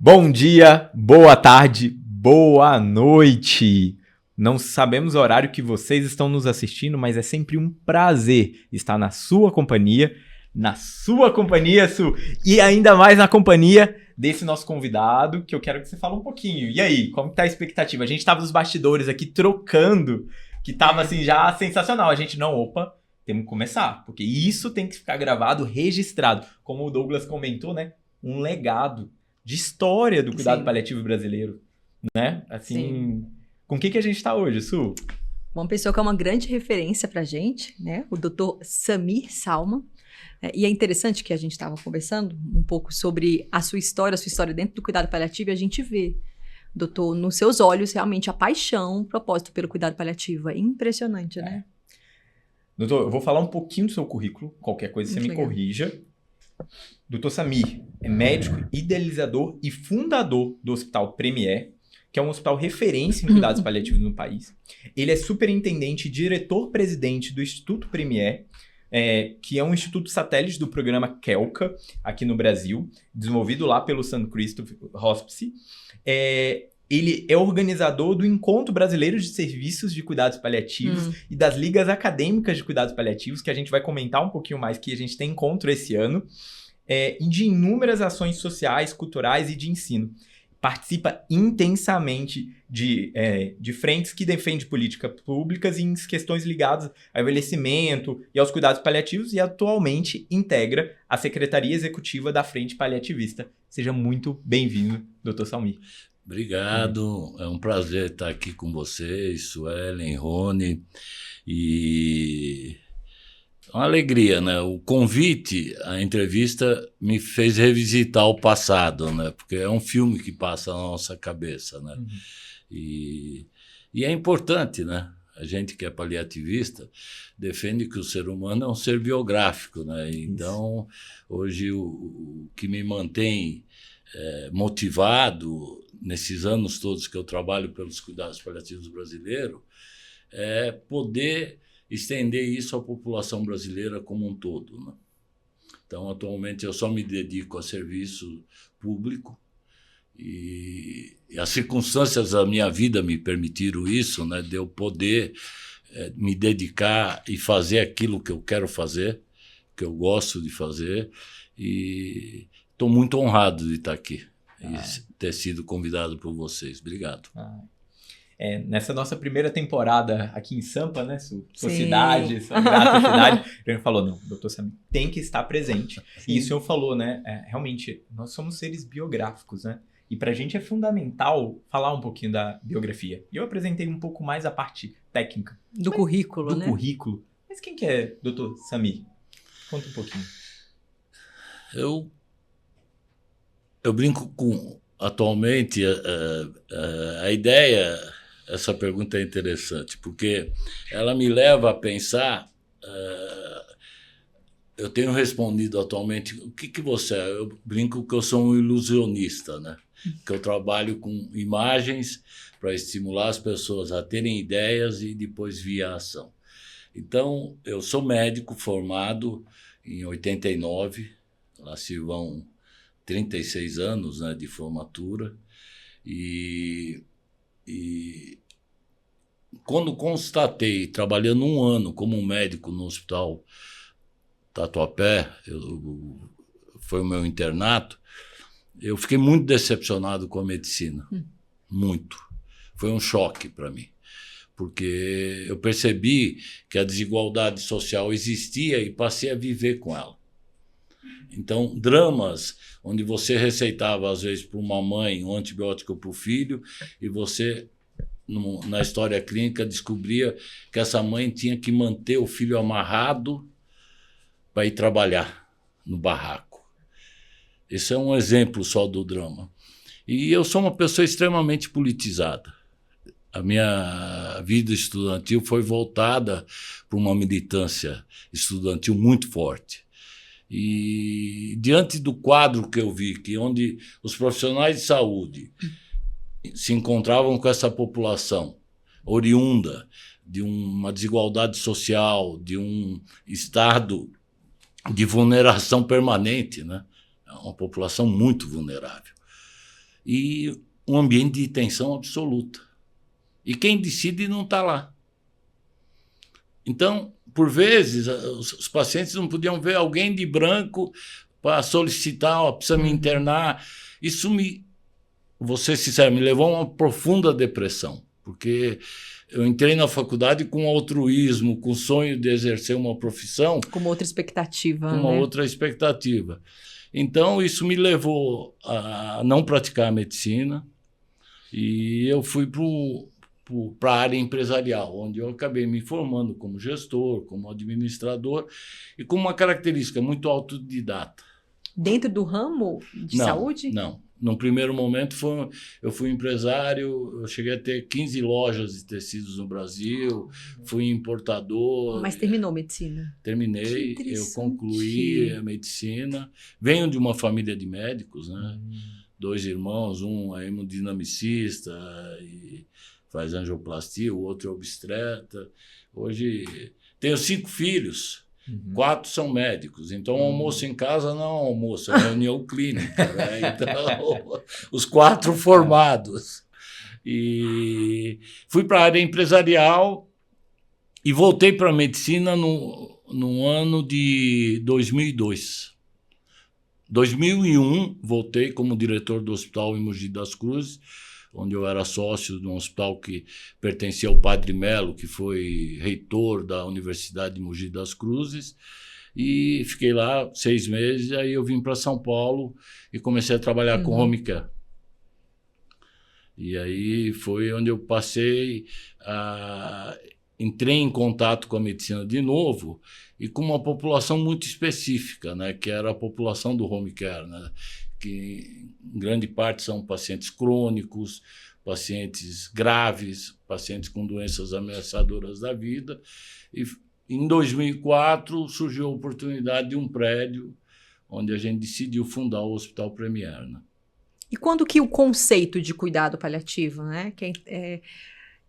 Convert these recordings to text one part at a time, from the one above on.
Bom dia, boa tarde, boa noite. Não sabemos o horário que vocês estão nos assistindo, mas é sempre um prazer estar na sua companhia, Su, e ainda mais na companhia desse nosso convidado, que eu quero que você fale um pouquinho. E aí, como tá a expectativa? A gente estava nos bastidores aqui trocando, que tava assim já sensacional. A gente, temos que começar, porque isso tem que ficar gravado, registrado. Como o Douglas comentou, né? Um legado de história do cuidado paliativo brasileiro, né? Assim, com o que a gente está hoje, Su? Uma pessoa que é uma grande referência pra gente, né? O Dr. Samir Salman. E é interessante que a gente estava conversando um pouco sobre a sua história dentro do cuidado paliativo, e a gente vê, doutor, nos seus olhos, realmente a paixão, o propósito pelo cuidado paliativo. É impressionante, né? Doutor, eu vou falar um pouquinho do seu currículo, qualquer coisa você me corrija. Dr. Samir é médico, idealizador e fundador do Hospital Premier, que é um hospital referência em cuidados paliativos no país. Ele é superintendente e diretor-presidente do Instituto Premier, que é um instituto satélite do programa KELCA, aqui no Brasil, desenvolvido lá pelo St. Christopher Hospice. Ele é organizador do Encontro Brasileiro de Serviços de Cuidados Paliativos e das Ligas Acadêmicas de Cuidados Paliativos, que a gente vai comentar um pouquinho mais, que a gente tem encontro esse ano, e de inúmeras ações sociais, culturais e de ensino. Participa intensamente de frentes que defendem políticas públicas em questões ligadas ao envelhecimento e aos cuidados paliativos e atualmente integra a Secretaria Executiva da Frente Paliativista. Seja muito bem-vindo, Dr. Samir. Obrigado, é um prazer estar aqui com vocês, Suelen, Rony, e uma alegria, né? O convite, a entrevista me fez revisitar o passado, né? Porque é um filme que passa na nossa cabeça, né? E é importante, né? A gente que é paliativista defende que o ser humano é um ser biográfico, né? Então, hoje o que me mantém motivado nesses anos todos que eu trabalho pelos cuidados paliativos brasileiros é poder estender isso à população brasileira como um todo, né? Então, atualmente, eu só me dedico a serviço público e as circunstâncias da minha vida me permitiram isso, né, de eu poder me dedicar e fazer aquilo que eu quero fazer, que eu gosto de fazer, e estou muito honrado de estar aqui e ter sido convidado por vocês. Obrigado. Nessa nossa primeira temporada aqui em Sampa, né, sua cidade, sua grata cidade, a gente falou, não, doutor Samir tem que estar presente. E o senhor falou, né, realmente, nós somos seres biográficos, né, e pra gente é fundamental falar um pouquinho da biografia. E eu apresentei um pouco mais a parte técnica. Do currículo, né? Do currículo. Mas quem que é doutor Samir? Conta um pouquinho. Eu brinco com, atualmente, a ideia, essa pergunta é interessante, porque ela me leva a pensar, eu tenho respondido atualmente, o que você é? Eu brinco que eu sou um ilusionista, né? Que eu trabalho com imagens para estimular as pessoas a terem ideias e depois via ação. Então, eu sou médico formado em 89, lá se vão 36 anos, né, de formatura, e quando constatei, trabalhando um ano como médico no Hospital Tatuapé, foi o meu internato, eu fiquei muito decepcionado com a medicina, muito. Foi um choque para mim, porque eu percebi que a desigualdade social existia e passei a viver com ela. Então, dramas onde você receitava, às vezes, para uma mãe um antibiótico para o filho e você, na história clínica, descobria que essa mãe tinha que manter o filho amarrado para ir trabalhar no barraco. Esse é um exemplo só do drama. E eu sou uma pessoa extremamente politizada. A minha vida estudantil foi voltada para uma militância estudantil muito forte. E diante do quadro que eu vi, que onde os profissionais de saúde se encontravam com essa população oriunda de uma desigualdade social, de um estado de vulneração permanente, né? É uma população muito vulnerável. e um ambiente de tensão absoluta. E quem decide não está lá. Então, por vezes, os pacientes não podiam ver alguém de branco para solicitar, precisa me internar. Isso vou ser sincero, me levou a uma profunda depressão, porque eu entrei na faculdade com altruísmo, com o sonho de exercer uma profissão. Com uma outra expectativa. Com uma outra expectativa. Então, isso me levou a não praticar a medicina e eu fui para a área empresarial, onde eu acabei me formando como gestor, como administrador e com uma característica muito autodidata. Dentro do ramo de saúde? Não. Num primeiro momento, eu fui empresário, eu cheguei a ter 15 lojas de tecidos no Brasil, fui importador. Mas terminou medicina? Terminei, eu concluí a medicina. Venho de uma família de médicos, né? 2 irmãos, um é hemodinamicista e faz angioplastia, o outro é obstetra. Hoje tenho 5 filhos. 4 são médicos, então o almoço em casa não é um almoço, é uma reunião clínica, né? Então, os 4 formados. E fui para a área empresarial e voltei para a medicina no ano de 2002. 2001, voltei como diretor do hospital em Mogi das Cruzes, onde eu era sócio de um hospital que pertencia ao Padre Melo, que foi reitor da Universidade de Mogi das Cruzes, e fiquei lá 6 meses, aí eu vim para São Paulo e comecei a trabalhar com home care. E aí foi onde eu entrei em contato com a medicina de novo e com uma população muito específica, né, que era a população do home care, né, que em grande parte são pacientes crônicos, pacientes graves, pacientes com doenças ameaçadoras da vida. E em 2004 surgiu a oportunidade de um prédio onde a gente decidiu fundar o Hospital Premier, né? E quando que o conceito de cuidado paliativo, né, que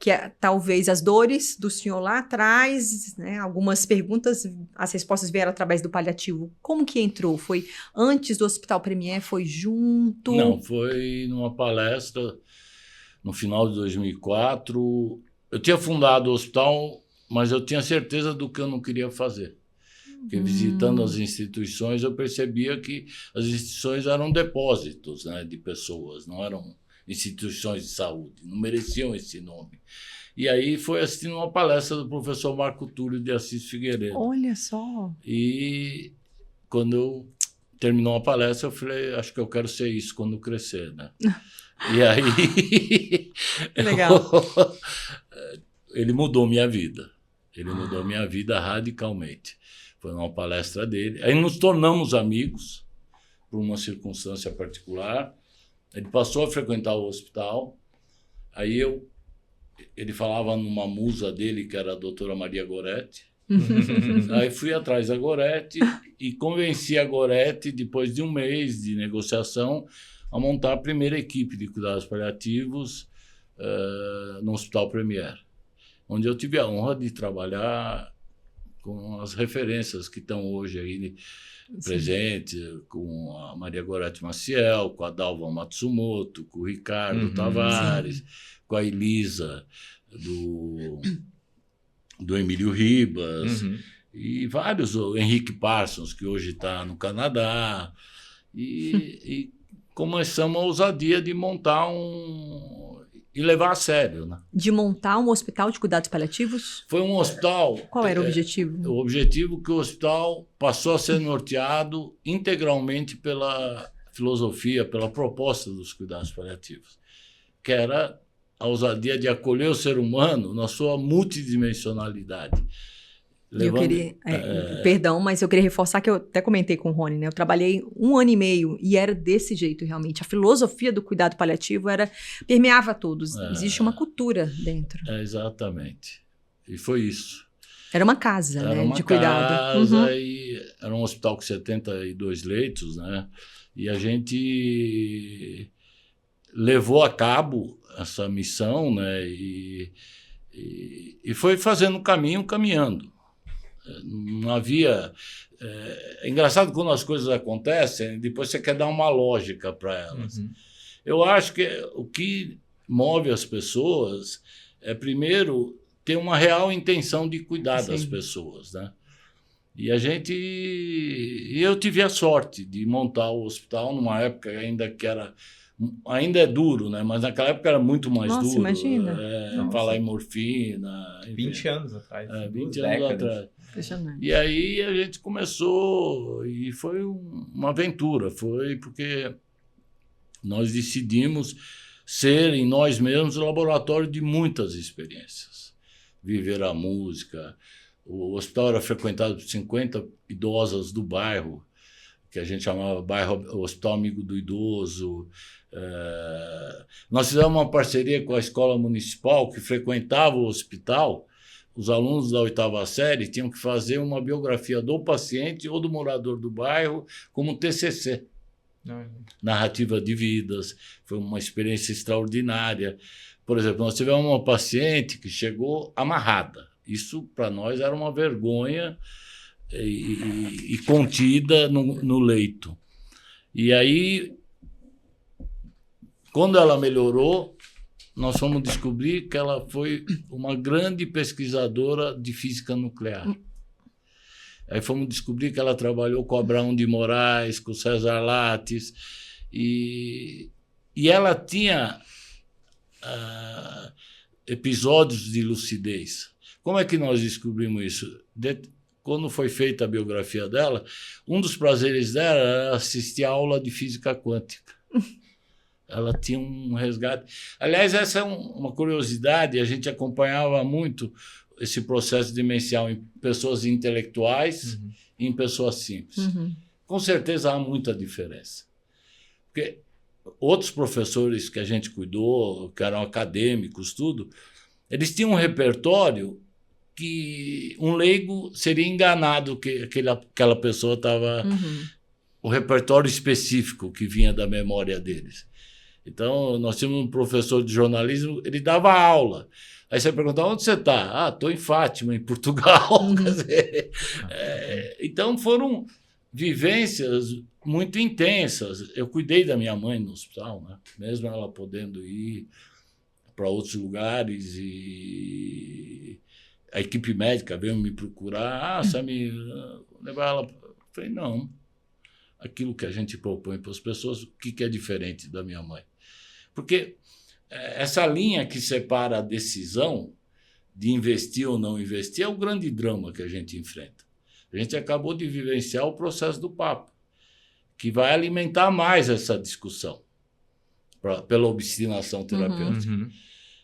é, talvez as dores do senhor lá atrás, né, algumas perguntas, as respostas vieram através do paliativo. Como que entrou? Foi antes do Hospital Premier? Foi junto? Não, foi numa palestra no final de 2004. Eu tinha fundado o hospital, mas eu tinha certeza do que eu não queria fazer. Porque visitando as instituições, eu percebia que as instituições eram depósitos, né, de pessoas, não eram instituições de saúde, não mereciam esse nome. E aí foi assistindo uma palestra do professor Marco Túlio de Assis Figueiredo. Olha só! E quando eu terminou a palestra, eu falei, acho que eu quero ser isso quando crescer, né? E aí... Legal. Ele mudou minha vida. Ele mudou minha vida radicalmente. Foi uma palestra dele. Aí nos tornamos amigos, por uma circunstância particular. Ele passou a frequentar o hospital, aí ele falava numa musa dele, que era a doutora Maria Goretti. Aí fui atrás da Goretti e convenci a Goretti, depois de um mês de negociação, a montar a primeira equipe de cuidados paliativos no Hospital Premier, onde eu tive a honra de trabalhar com as referências que estão hoje aí presente, com a Maria Goretti Maciel, com a Dalva Matsumoto, com o Ricardo Tavares, com a Elisa do Emílio Ribas, e vários, o Henrique Parsons, que hoje está no Canadá, e começamos a ousadia de montar e levar a sério, né? De montar um hospital de cuidados paliativos? Foi um hospital... Qual era o objetivo? O objetivo que o hospital passou a ser norteado integralmente pela filosofia, pela proposta dos cuidados paliativos, que era a ousadia de acolher o ser humano na sua multidimensionalidade. Perdão, mas eu queria reforçar que eu até comentei com o Rony, né? Eu trabalhei 1 ano e meio e era desse jeito realmente. A filosofia do cuidado paliativo permeava todos. Existe uma cultura dentro. Exatamente. E foi isso. Era uma casa, era né, uma de cuidado. Casa e era um hospital com 72 leitos, né? E a gente levou a cabo essa missão, né? E foi fazendo caminhando. Não havia... É engraçado quando as coisas acontecem, depois você quer dar uma lógica para elas. Eu acho que o que move as pessoas é, primeiro, ter uma real intenção de cuidar das pessoas, né? E eu tive a sorte de montar o hospital numa época ainda é duro, né? Mas naquela época era muito mais duro. Nossa, imagina. Falar em morfina. Enfim, 20 anos atrás. 20 anos atrás. Impressionante. E aí a gente começou e foi uma aventura. Foi porque nós decidimos ser em nós mesmos o laboratório de muitas experiências. Viver a música. O hospital era frequentado por 50 idosas do bairro, que a gente chamava Hospital Amigo do Idoso. Nós fizemos uma parceria com a escola municipal que frequentava o hospital. Os alunos da 8ª série tinham que fazer uma biografia do paciente ou do morador do bairro como TCC. Narrativa de vidas. Foi uma experiência extraordinária. Por exemplo, nós tivemos uma paciente que chegou amarrada. Isso, para nós, era uma vergonha e contida no leito. E aí, quando ela melhorou, nós fomos descobrir que ela foi uma grande pesquisadora de física nuclear. Aí fomos descobrir que ela trabalhou com Abraão de Moraes, com César Lattes, e ela tinha episódios de lucidez. Como é que nós descobrimos isso? Quando foi feita a biografia dela, um dos prazeres dela era assistir a aula de física quântica. Ela tinha um resgate. Aliás, essa é uma curiosidade, a gente acompanhava muito esse processo demencial em pessoas intelectuais e em pessoas simples. Com certeza há muita diferença. Porque outros professores que a gente cuidou, que eram acadêmicos, tudo, eles tinham um repertório que um leigo seria enganado que aquela pessoa estava... O repertório específico que vinha da memória deles. Então, nós tínhamos um professor de jornalismo, ele dava aula. Aí você perguntava, onde você está? Estou em Fátima, em Portugal. Quer dizer, então, foram vivências muito intensas. Eu cuidei da minha mãe no hospital, né? Mesmo ela podendo ir para outros lugares e... A equipe médica veio me procurar. Samir, levar ela. Eu falei, não. Aquilo que a gente propõe para as pessoas, o que é diferente da minha mãe? Porque essa linha que separa a decisão de investir ou não investir é o grande drama que a gente enfrenta. A gente acabou de vivenciar o processo do Papa, que vai alimentar mais essa discussão pela obstinação terapêutica.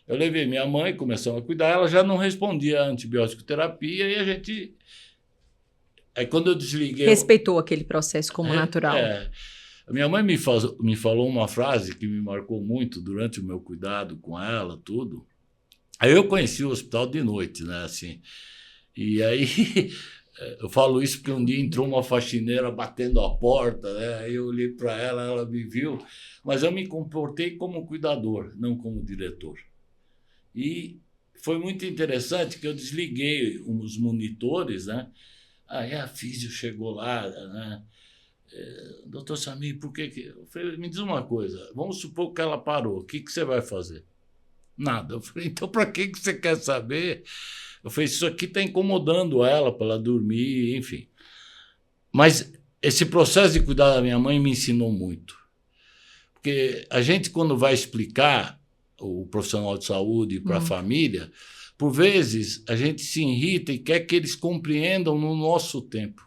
Eu levei minha mãe, começamos a cuidar, ela já não respondia à antibiótico terapia e a gente... Aí quando eu desliguei... Respeitou aquele processo como natural. A minha mãe me falou uma frase que me marcou muito durante o meu cuidado com ela, tudo. Aí eu conheci o hospital de noite, né, assim. E aí eu falo isso porque um dia entrou uma faxineira batendo a porta, né? Aí eu olhei para ela, ela me viu, mas eu me comportei como cuidador, não como diretor. E foi muito interessante que eu desliguei os monitores, né? Aí a físio chegou lá, né? Doutor Samir, por que... Eu falei, me diz uma coisa, vamos supor que ela parou, o que você vai fazer? Nada. Eu falei, então para que você quer saber? Eu falei, isso aqui está incomodando ela para ela dormir, enfim. Mas esse processo de cuidar da minha mãe me ensinou muito. Porque a gente, quando vai explicar o profissional de saúde para a família, por vezes a gente se irrita e quer que eles compreendam no nosso tempo.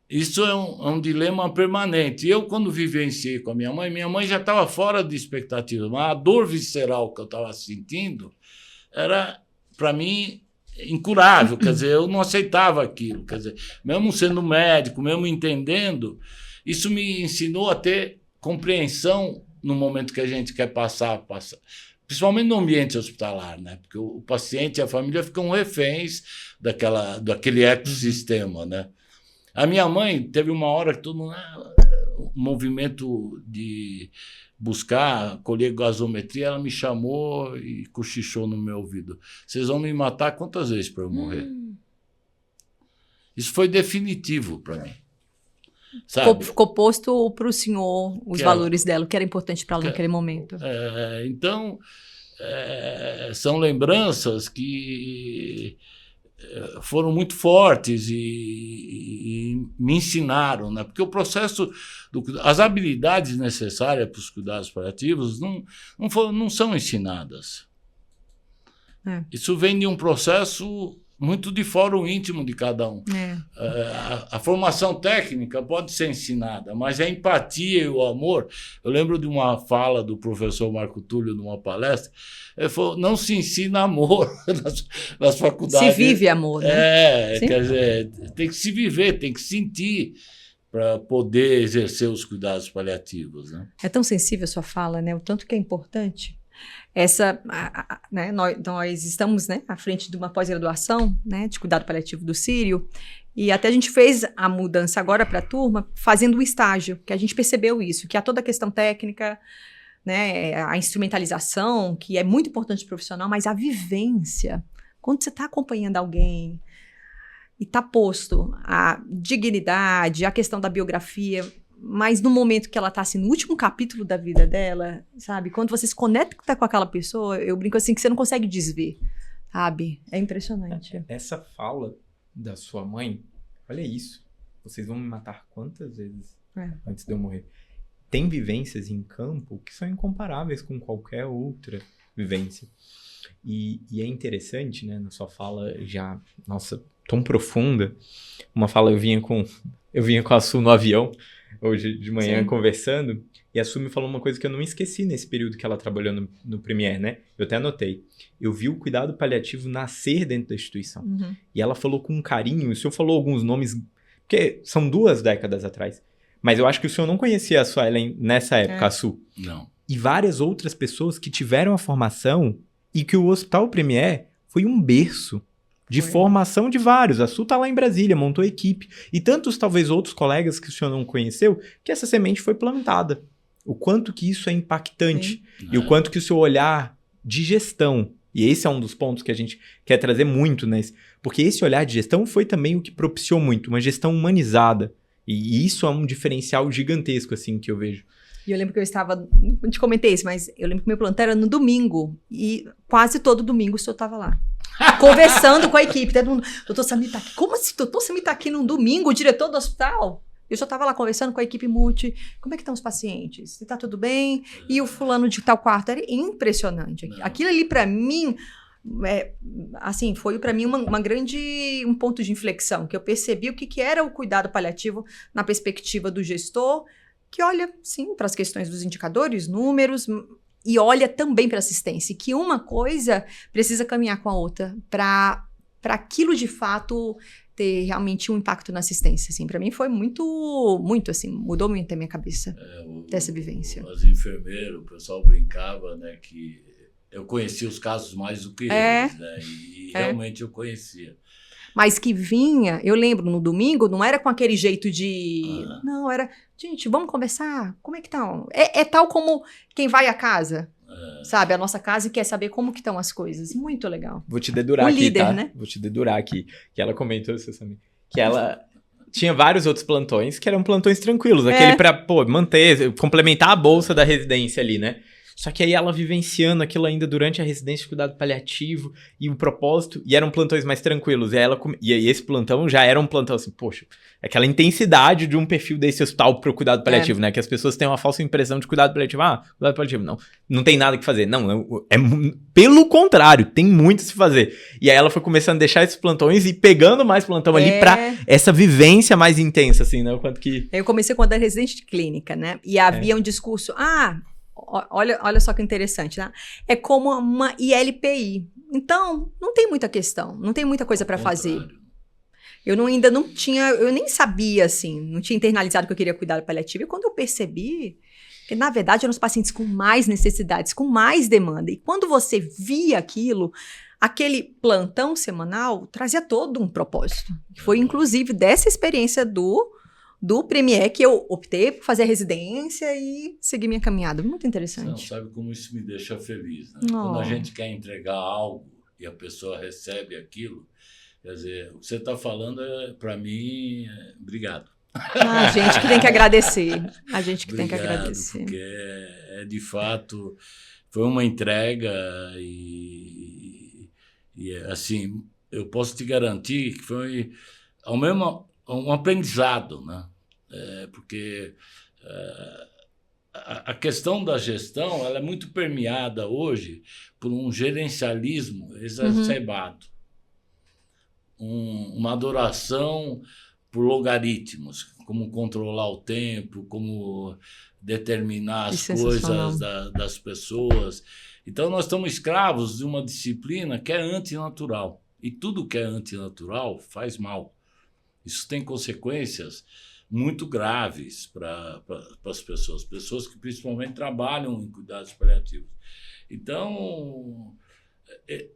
Isso é um dilema permanente. Eu, quando vivenciei com a minha mãe já estava fora de expectativa, mas a dor visceral que eu estava sentindo era, para mim, incurável. Quer dizer, eu não aceitava aquilo. Quer dizer, mesmo sendo médico, mesmo entendendo, isso me ensinou a ter compreensão no momento que a gente quer passar. Principalmente no ambiente hospitalar, né? Porque o paciente e a família ficam reféns daquele ecossistema, né? A minha mãe teve uma hora que todo mundo... um movimento de buscar, colher gasometria, ela me chamou e cochichou no meu ouvido. Vocês vão me matar quantas vezes para eu morrer? Isso foi definitivo para mim. Ficou posto para o senhor os valores dela, o que era importante para ela naquele momento. Então, são lembranças que foram muito fortes e me ensinaram, né? Porque o processo, as habilidades necessárias para os cuidados paliativos não são ensinadas. Isso vem de um processo muito de fora o íntimo de cada um. A formação técnica pode ser ensinada, mas a empatia e o amor... Eu lembro de uma fala do professor Marco Túlio numa palestra, ele falou, não se ensina amor nas faculdades. Se vive amor, né? Quer dizer, tem que se viver, tem que sentir para poder exercer os cuidados paliativos, né? É tão sensível a sua fala, né? O tanto que é importante. Né, nós estamos, né, à frente de uma pós-graduação, né, de cuidado paliativo do Sírio, e até a gente fez a mudança agora para a turma fazendo um estágio, que a gente percebeu isso, que há toda a questão técnica, né, a instrumentalização, que é muito importante para o profissional, mas a vivência, quando você está acompanhando alguém e está posto a dignidade, a questão da biografia, mas no momento que ela tá assim, no último capítulo da vida dela, sabe? Quando você se conecta com aquela pessoa, eu brinco assim que você não consegue desver, sabe? É impressionante. Essa fala da sua mãe, olha isso. Vocês vão me matar quantas vezes antes de eu morrer? Tem vivências em campo que são incomparáveis com qualquer outra vivência. E é interessante, né? Na sua fala já, nossa, tão profunda. Uma fala, eu vinha com a Su no avião, hoje de manhã, conversando, e a Su me falou uma coisa que eu não esqueci nesse período que ela trabalhou no Premier, né? Eu até anotei. Eu vi o cuidado paliativo nascer dentro da instituição. E ela falou com carinho, o senhor falou alguns nomes, porque são 2 décadas atrás, mas eu acho que o senhor não conhecia a Suelen nessa época, a Su. Não. E várias outras pessoas que tiveram a formação e que o Hospital Premier foi um berço de formação de vários. A Su tá lá em Brasília, montou equipe. E tantos, talvez, outros colegas que o senhor não conheceu, que essa semente foi plantada. O quanto que isso é impactante. E o quanto que o seu olhar de gestão, e esse é um dos pontos que a gente quer trazer muito, né? Porque esse olhar de gestão foi também o que propiciou muito, uma gestão humanizada. E isso é um diferencial gigantesco, assim, que eu vejo. E eu lembro que eu estava, não te comentei isso, mas eu lembro que meu plantão era no domingo, e quase todo domingo o senhor estava lá. Conversando com a equipe, todo mundo, doutor Samir tá aqui. Como assim, doutor Samir tá aqui num domingo, o diretor do hospital? Eu só estava lá conversando com a equipe multi, como é que estão os pacientes? Se tá tudo bem? E o fulano de tal quarto, era impressionante. Aquilo ali para mim, assim, foi para mim um ponto de inflexão, que eu percebi o que era o cuidado paliativo na perspectiva do gestor, que olha, sim, para as questões dos indicadores, números, e olha também para a assistência, que uma coisa precisa caminhar com a outra para aquilo de fato ter realmente um impacto na assistência. Assim. Para mim foi muito, muito assim, mudou muito a minha cabeça dessa vivência. Os enfermeiros, o pessoal brincava, né, que eu conhecia os casos mais do que eles, né, e realmente eu conhecia. Mas que vinha, eu lembro, no domingo, não era com aquele jeito de... Não, era... Gente, vamos conversar? Como é que estão? É tal como quem vai à casa, sabe? A nossa casa e quer saber como que estão as coisas. Muito legal. Vou te dedurar aqui, líder, tá? Né? Vou te dedurar aqui. Que ela comentou, você sabe, que ela... Tinha vários outros plantões que eram plantões tranquilos. Aquele pra, manter, complementar a bolsa da residência ali, né? Só que aí ela vivenciando aquilo ainda durante a residência de cuidado paliativo e o propósito, e eram plantões mais tranquilos. E aí esse plantão já era um plantão assim, poxa, aquela intensidade de um perfil desse hospital pro cuidado paliativo, né? Que as pessoas têm uma falsa impressão de cuidado paliativo. Cuidado paliativo, não tem nada que fazer. Não, pelo contrário, tem muito a se fazer. E aí ela foi começando a deixar esses plantões e pegando mais plantão ali pra essa vivência mais intensa, assim, né? O quanto que... Eu comecei quando era residente de clínica, né? E havia um discurso, olha só que interessante, né? É como uma ILPI. Então, não tem muita questão, não tem muita coisa para fazer. Eu ainda não tinha, eu nem sabia, assim, não tinha internalizado que eu queria cuidar paliativo. E quando eu percebi que, na verdade, eram os pacientes com mais necessidades, com mais demanda. E quando você via aquilo, aquele plantão semanal trazia todo um propósito. Foi, inclusive, dessa experiência do Premier que eu optei por fazer a residência e seguir minha caminhada. Muito interessante. Não, sabe como isso me deixa feliz, né? Quando a gente quer entregar algo e a pessoa recebe aquilo, quer dizer, o que você está falando, para mim, obrigado. A gente que tem que agradecer. A gente que tem que Obrigado, agradecer. Porque de fato, foi uma entrega assim, eu posso te garantir que foi ao mesmo um aprendizado, né? Porque a questão da gestão ela é muito permeada hoje por um gerencialismo exacerbado, uma adoração por logaritmos, como controlar o tempo, como determinar as coisas das pessoas. Então, nós estamos escravos de uma disciplina que é antinatural. E tudo que é antinatural faz mal. Isso tem consequências muito graves para as pessoas que principalmente trabalham em cuidados paliativos. Então,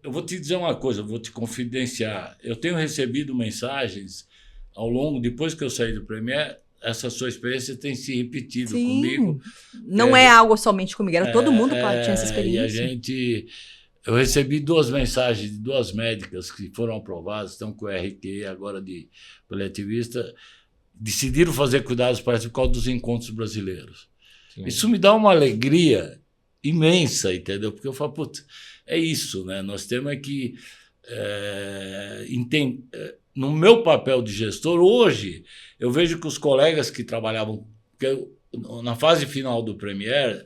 eu vou te dizer uma coisa, eu vou te confidenciar. Eu tenho recebido mensagens ao longo, depois que eu saí do Premier, essa sua experiência tem se repetido comigo. Não é algo somente comigo, era todo mundo tinha essa experiência. Eu recebi 2 mensagens de 2 médicas que foram aprovadas, estão com o RQ agora de paliativista, decidiram fazer cuidados paliativos por causa dos encontros brasileiros. Sim. Isso me dá uma alegria imensa, entendeu? Porque eu falo, putz, é isso, né? Nós temos que entender. No meu papel de gestor, hoje, eu vejo que os colegas que trabalhavam, porque na fase final do Premier,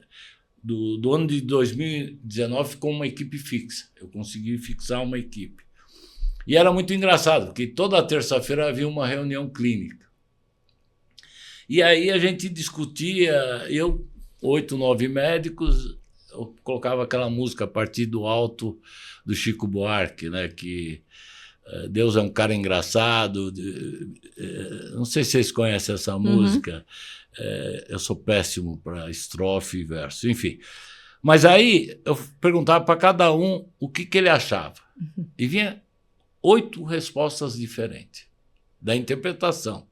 do ano de 2019, ficou uma equipe fixa. Eu consegui fixar uma equipe. E era muito engraçado, porque toda terça-feira havia uma reunião clínica. E aí a gente discutia, 8, 9 médicos, eu colocava aquela música a partir do alto do Chico Buarque, né, que Deus é um cara engraçado. Não sei se vocês conhecem essa música. Eu sou péssimo para estrofe e verso, enfim. Mas aí eu perguntava para cada um o que ele achava. E vinha 8 respostas diferentes da interpretação.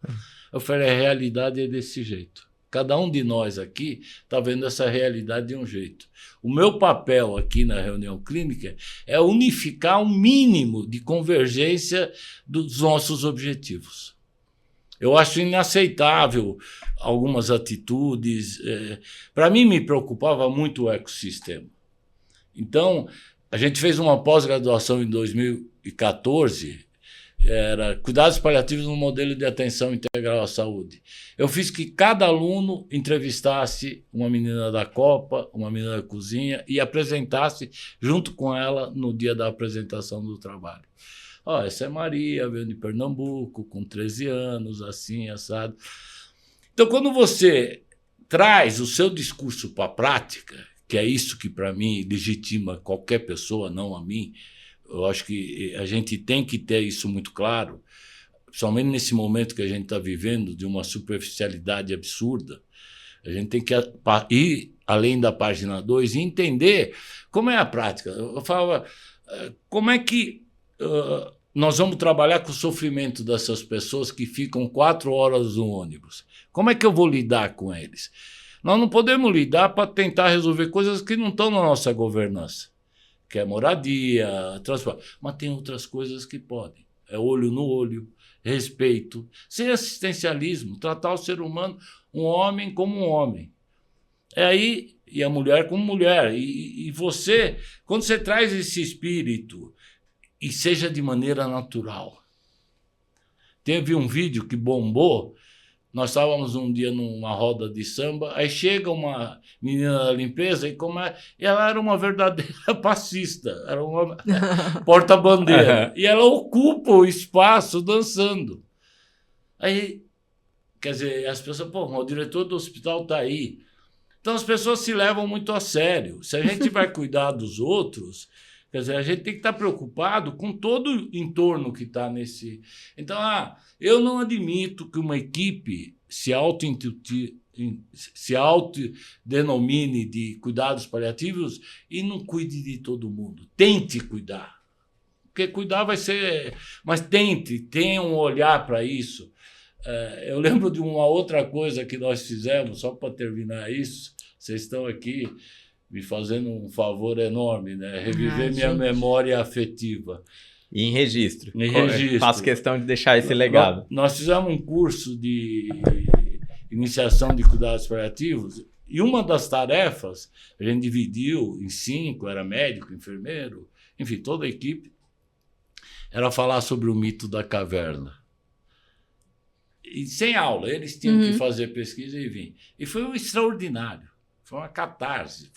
Eu falei, a realidade é desse jeito. Cada um de nós aqui está vendo essa realidade de um jeito. O meu papel aqui na reunião clínica é unificar um mínimo de convergência dos nossos objetivos. Eu acho inaceitável algumas atitudes. Para mim, me preocupava muito o ecossistema. Então, a gente fez uma pós-graduação em 2014, era cuidados paliativos no modelo de atenção integral à saúde. Eu fiz que cada aluno entrevistasse uma menina da copa, uma menina da cozinha e apresentasse junto com ela no dia da apresentação do trabalho. Essa é Maria, veio de Pernambuco, com 13 anos, assim, assado. Então, quando você traz o seu discurso para a prática, que é isso que, para mim, legitima qualquer pessoa, não a mim, eu acho que a gente tem que ter isso muito claro, principalmente nesse momento que a gente está vivendo de uma superficialidade absurda. A gente tem que ir além da página 2 e entender como é a prática. Eu falava, como é que nós vamos trabalhar com o sofrimento dessas pessoas que ficam 4 horas no ônibus? Como é que eu vou lidar com eles? Nós não podemos lidar para tentar resolver coisas que não estão na nossa governança, que é moradia, transporte. Mas tem outras coisas que podem. É olho no olho, respeito, sem assistencialismo, tratar o ser humano, um homem como um homem. E a mulher como mulher. E você, quando você traz esse espírito, e seja de maneira natural. Teve um vídeo que bombou. Nós estávamos um dia numa roda de samba, aí chega uma menina da limpeza e ela era uma verdadeira passista, era uma porta-bandeira. E ela ocupa o espaço dançando. Aí, quer dizer, as pessoas, o diretor do hospital está aí. Então as pessoas se levam muito a sério. Se a gente vai cuidar dos outros, quer dizer, a gente tem que estar preocupado com todo o entorno que está nesse... Então, eu não admito que uma equipe se autodenomine de cuidados paliativos e não cuide de todo mundo. Tente cuidar. Porque cuidar vai ser... Mas tenha um olhar para isso. Eu lembro de uma outra coisa que nós fizemos, só para terminar isso, vocês estão aqui me fazendo um favor enorme, né? Reviver minha memória afetiva. E em registro. Em registro. Faço questão de deixar esse legado. Nós fizemos um curso de iniciação de cuidados paliativos e uma das tarefas a gente dividiu em 5, era médico, enfermeiro, enfim, toda a equipe, era falar sobre o mito da caverna. E sem aula, eles tinham que fazer pesquisa e vir. E foi um extraordinário, foi uma catarse,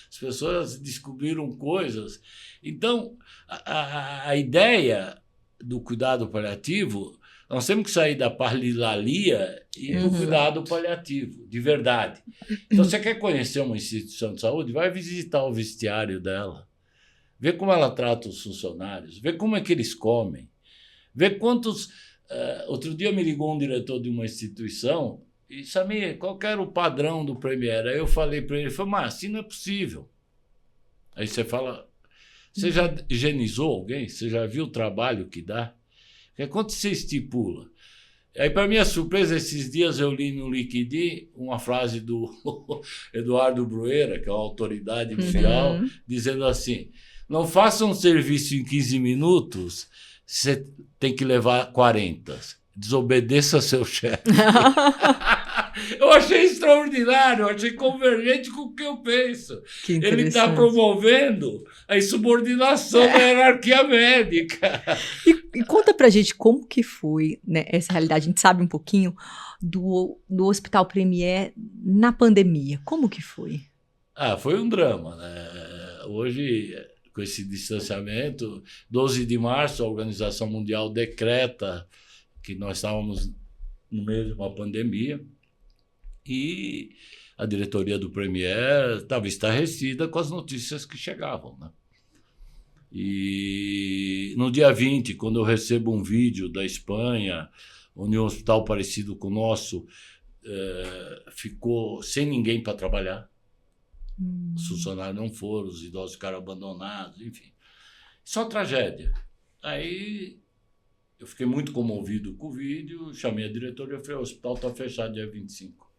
as pessoas descobriram coisas. Então, a ideia do cuidado paliativo, nós temos que sair da parlilalia e do cuidado paliativo, de verdade. Então, você quer conhecer uma instituição de saúde, vai visitar o vestiário dela, vê como ela trata os funcionários, vê como é que eles comem, vê quantos... outro dia me ligou um diretor de uma instituição e, Samir, qual que era o padrão do Premier? Aí eu falei para ele, mas assim não é possível. Aí você fala, você já higienizou alguém? Você já viu o trabalho que dá? Quanto você estipula? Aí, para minha surpresa, esses dias eu li no Liquidi uma frase do Eduardo Bruera, que é uma autoridade mundial, dizendo assim, não faça um serviço em 15 minutos, você tem que levar 40. Desobedeça seu chefe. Eu achei extraordinário, eu achei convergente com o que eu penso. Ele está promovendo a insubordinação da hierarquia médica. E conta pra gente como que foi, né, essa realidade. A gente sabe um pouquinho do Hospital Premier na pandemia. Como que foi? Foi um drama, né? Hoje, com esse distanciamento, 12 de março, a Organização Mundial decreta que nós estávamos no meio de uma pandemia e a diretoria do Premier estava estarrecida com as notícias que chegavam, né? E no dia 20, quando eu recebo um vídeo da Espanha, onde um hospital parecido com o nosso ficou sem ninguém para trabalhar, os funcionários não foram, os idosos ficaram abandonados, enfim. Só tragédia. Aí eu fiquei muito comovido com o vídeo, chamei a diretoria e falei, o hospital está fechado dia 25.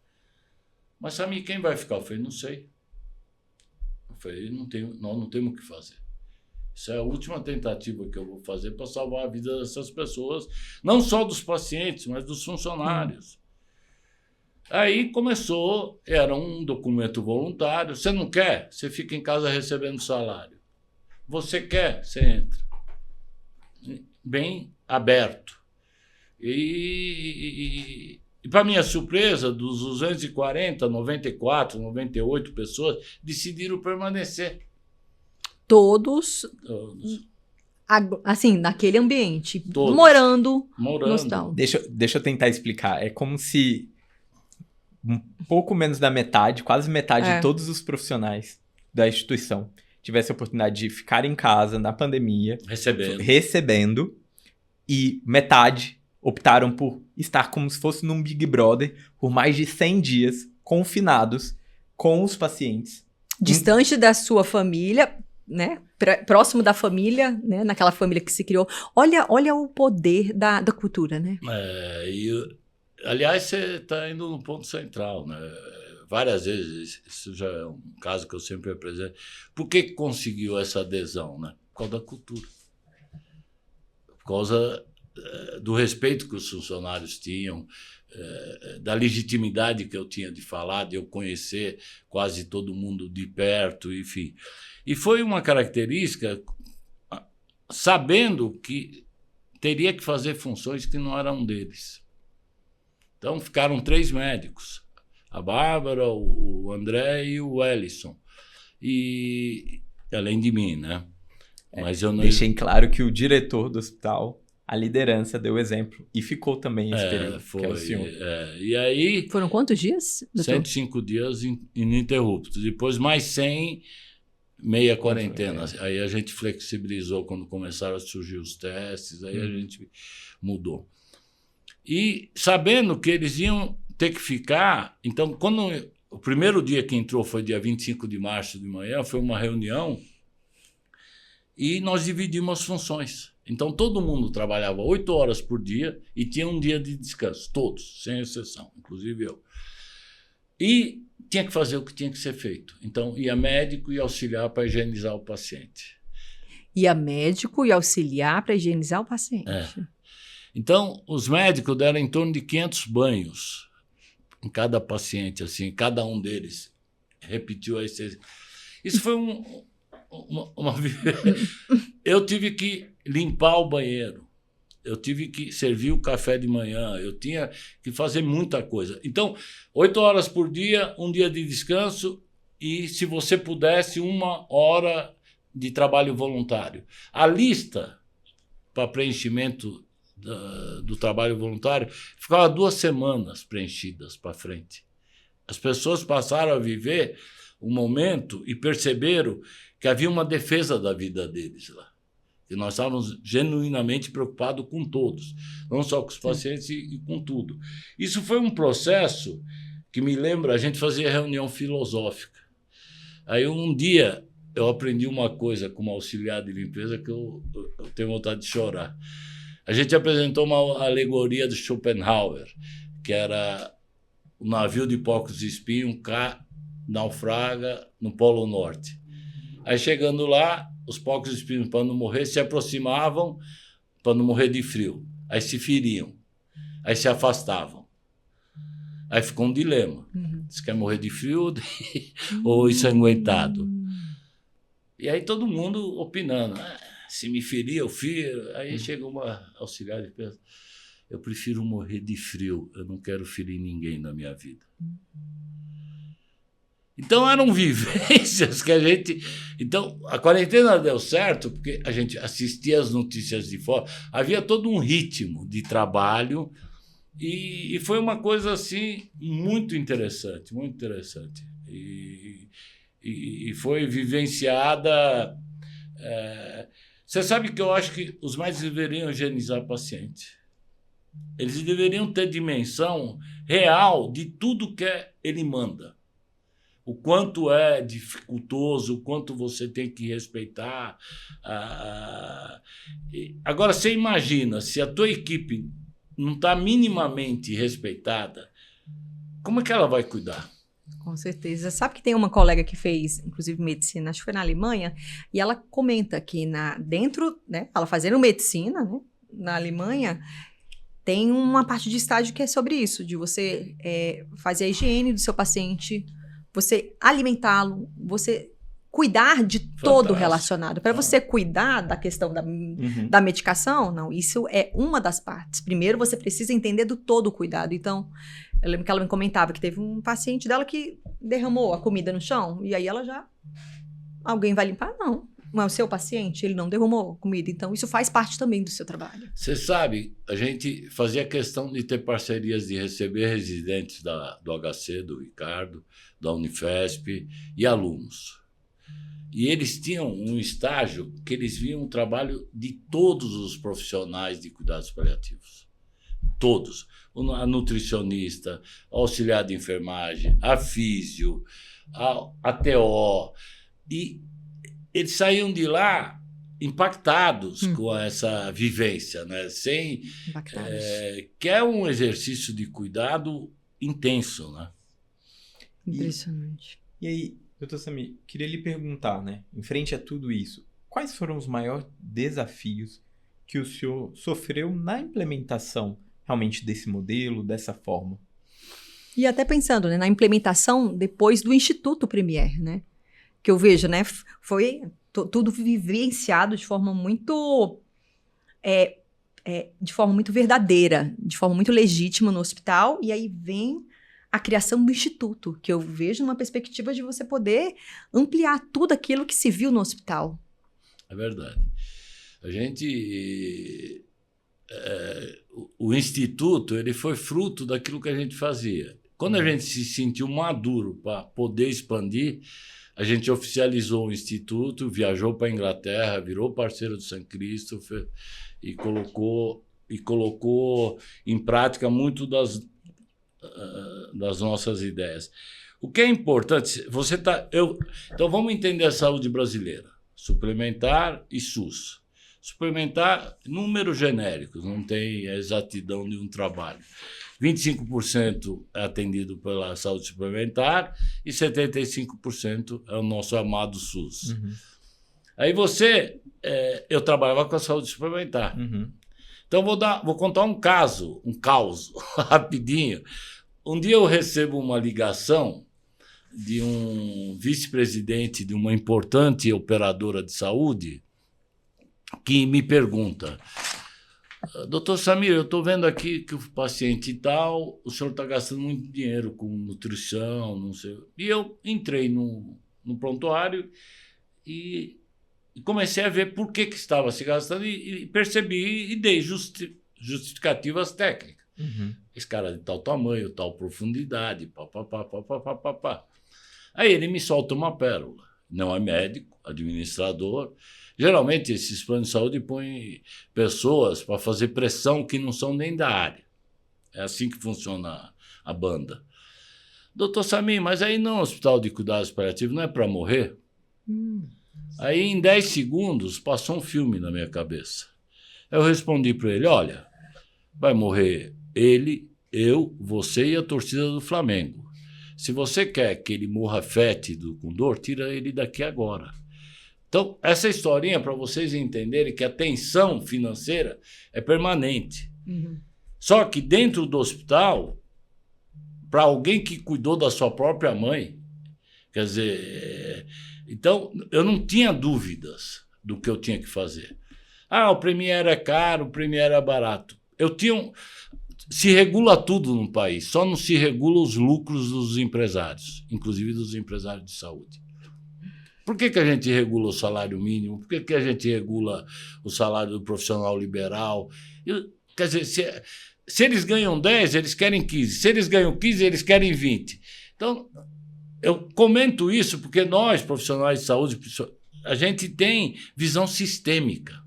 Mas, Samir, quem vai ficar? Eu falei, não sei. Eu falei, nós não temos o que fazer. Isso é a última tentativa que eu vou fazer para salvar a vida dessas pessoas, não só dos pacientes, mas dos funcionários. Aí começou, era um documento voluntário. Você não quer? Você fica em casa recebendo salário. Você quer? Você entra. Bem aberto. E para minha surpresa, dos 240, 94, 98 pessoas decidiram permanecer. Todos. Assim, naquele ambiente. Todos. Morando no hospital. Deixa eu tentar explicar. É como se um pouco menos da metade, quase metade de todos os profissionais da instituição tivesse a oportunidade de ficar em casa na pandemia, recebendo, e metade optaram por estar como se fosse num Big Brother por mais de 100 dias, confinados com os pacientes. Distante da sua família, né? Próximo da família, né? Naquela família que se criou. Olha o poder da cultura, né? Aliás, você está indo no ponto central, né? Várias vezes, isso já é um caso que eu sempre apresento. Por que conseguiu essa adesão? Né? Por causa da cultura. Por causa do respeito que os funcionários tinham, da legitimidade que eu tinha de falar, de eu conhecer quase todo mundo de perto, enfim. E foi uma característica, sabendo que teria que fazer funções que não eram deles. Então, ficaram 3 médicos, a Bárbara, o André e o Ellison, e além de mim, né? Mas eu não... Deixei claro que o diretor do hospital, a liderança, deu exemplo, e ficou também esse período, foi, que é o senhor. E aí... Foram quantos dias, doutor? 105 dias ininterruptos, depois mais 100, meia quarentena. Aí a gente flexibilizou quando começaram a surgir os testes, aí a gente mudou. E sabendo que eles iam ter que ficar... Então, o primeiro dia que entrou foi dia 25 de março de manhã, foi uma reunião e nós dividimos as funções. Então, todo mundo trabalhava 8 horas por dia e tinha um dia de descanso, todos, sem exceção, inclusive eu. E tinha que fazer o que tinha que ser feito. Então, ia médico e auxiliar para higienizar o paciente. Ia médico e auxiliar para higienizar o paciente. Então, os médicos deram em torno de 500 banhos em cada paciente, assim, cada um deles repetiu a essência. Isso foi uma... Eu tive que limpar o banheiro, eu tive que servir o café de manhã, eu tinha que fazer muita coisa. Então, 8 horas por dia, um dia de descanso e, se você pudesse, 1 hora de trabalho voluntário. A lista para preenchimento do trabalho voluntário ficava 2 semanas preenchidas para frente. As pessoas passaram a viver um momento e perceberam que havia uma defesa da vida deles lá. E nós estávamos genuinamente preocupados com todos, não só com os pacientes e com tudo. Isso foi um processo que me lembra, a gente fazia reunião filosófica. Aí um dia eu aprendi uma coisa como auxiliar de limpeza que eu tenho vontade de chorar. A gente apresentou uma alegoria do Schopenhauer, que era o navio de porcos e espinhos naufraga no Polo Norte. Aí, chegando lá, os porcos e espinhos, para não morrer, se aproximavam para não morrer de frio. Aí se feriam. Aí se afastavam. Aí ficou um dilema. Você quer morrer de frio ou ensanguentado? E aí todo mundo opinando. Se me ferir, eu firo. Aí chega uma auxiliar e pensa, eu prefiro morrer de frio, eu não quero ferir ninguém na minha vida. Então eram vivências que a gente... Então a quarentena deu certo porque a gente assistia as notícias de fora, havia todo um ritmo de trabalho e foi uma coisa assim muito interessante, muito interessante. E foi vivenciada... Você sabe que eu acho que os médicos deveriam higienizar paciente. Eles deveriam ter dimensão real de tudo que ele manda. O quanto é dificultoso, o quanto você tem que respeitar. Agora, você imagina, se a tua equipe não está minimamente respeitada, como é que ela vai cuidar? Com certeza. Sabe que tem uma colega que fez, inclusive, medicina, acho que foi na Alemanha, e ela comenta que dentro, né, ela fazendo medicina, né, na Alemanha, tem uma parte de estágio que é sobre isso, de você fazer a higiene do seu paciente, você alimentá-lo, você cuidar de todo relacionado. Para você cuidar da questão da medicação, não, isso é uma das partes. Primeiro, você precisa entender do todo o cuidado. Então, eu lembro que ela me comentava que teve um paciente dela que derramou a comida no chão, e aí ela já... Alguém vai limpar? Não. Não é o seu paciente, ele não derramou comida. Então, isso faz parte também do seu trabalho. Você sabe, a gente fazia questão de ter parcerias de receber residentes do HC, do Ricardo, da Unifesp e alunos. E eles tinham um estágio que eles viam o trabalho de todos os profissionais de cuidados paliativos. Todos. A nutricionista, a auxiliar de enfermagem, a físio, a TO. E eles saíam de lá impactados com essa vivência, né? Que é um exercício de cuidado intenso, né? Impressionante. E aí, doutor Samir, queria lhe perguntar, né? Em frente a tudo isso, quais foram os maiores desafios que o senhor sofreu na implementação realmente desse modelo, dessa forma? E até pensando, né, na implementação depois do Instituto Premier, né? Que eu vejo, né? Foi tudo vivenciado de forma muito... de forma muito verdadeira, de forma muito legítima no hospital, e aí vem a criação do Instituto, que eu vejo numa perspectiva de você poder ampliar tudo aquilo que se viu no hospital. É verdade. A gente... o Instituto ele foi fruto daquilo que a gente fazia. Quando a gente se sentiu maduro para poder expandir, a gente oficializou o Instituto, viajou para a Inglaterra, virou parceiro do St. Christopher e colocou em prática muito das nossas ideias. O que é importante, então vamos entender a saúde brasileira, suplementar e SUS. Suplementar, números genéricos, não tem a exatidão de um trabalho. 25% é atendido pela saúde suplementar e 75% é o nosso amado SUS. Aí você eu trabalhava com a saúde suplementar. Uhum. Então, vou contar um caos, rapidinho. Um dia eu recebo uma ligação de um vice-presidente de uma importante operadora de saúde que me pergunta: doutor Samir, eu estou vendo aqui que o paciente tal, o senhor está gastando muito dinheiro com nutrição, não sei. E eu entrei no prontuário e comecei a ver por que estava se gastando e percebi e dei justificativas técnicas. Uhum. Esse cara de tal tamanho, tal profundidade, pá. Aí ele me solta uma pérola. Não é médico, administrador. Geralmente, esses planos de saúde põem pessoas para fazer pressão que não são nem da área. É assim que funciona a banda. Doutor Samir, mas aí não, hospital de cuidados paliativos não é para morrer? Aí, em 10 segundos, passou um filme na minha cabeça. Eu respondi para ele: olha, vai morrer ele, eu, você e a torcida do Flamengo. Se você quer que ele morra fétido, com dor, tira ele daqui agora. Então, essa historinha para vocês entenderem que a tensão financeira é permanente. Uhum. Só que dentro do hospital, para alguém que cuidou da sua própria mãe, quer dizer, então eu não tinha dúvidas do que eu tinha que fazer. O Premier é caro, o Premier é barato. Se regula tudo no país, só não se regula os lucros dos empresários, inclusive dos empresários de saúde. Por que a gente regula o salário mínimo? Por que a gente regula o salário do profissional liberal? Quer dizer, se eles ganham 10, eles querem 15. Se eles ganham 15, eles querem 20. Então, eu comento isso porque nós, profissionais de saúde, a gente tem visão sistêmica.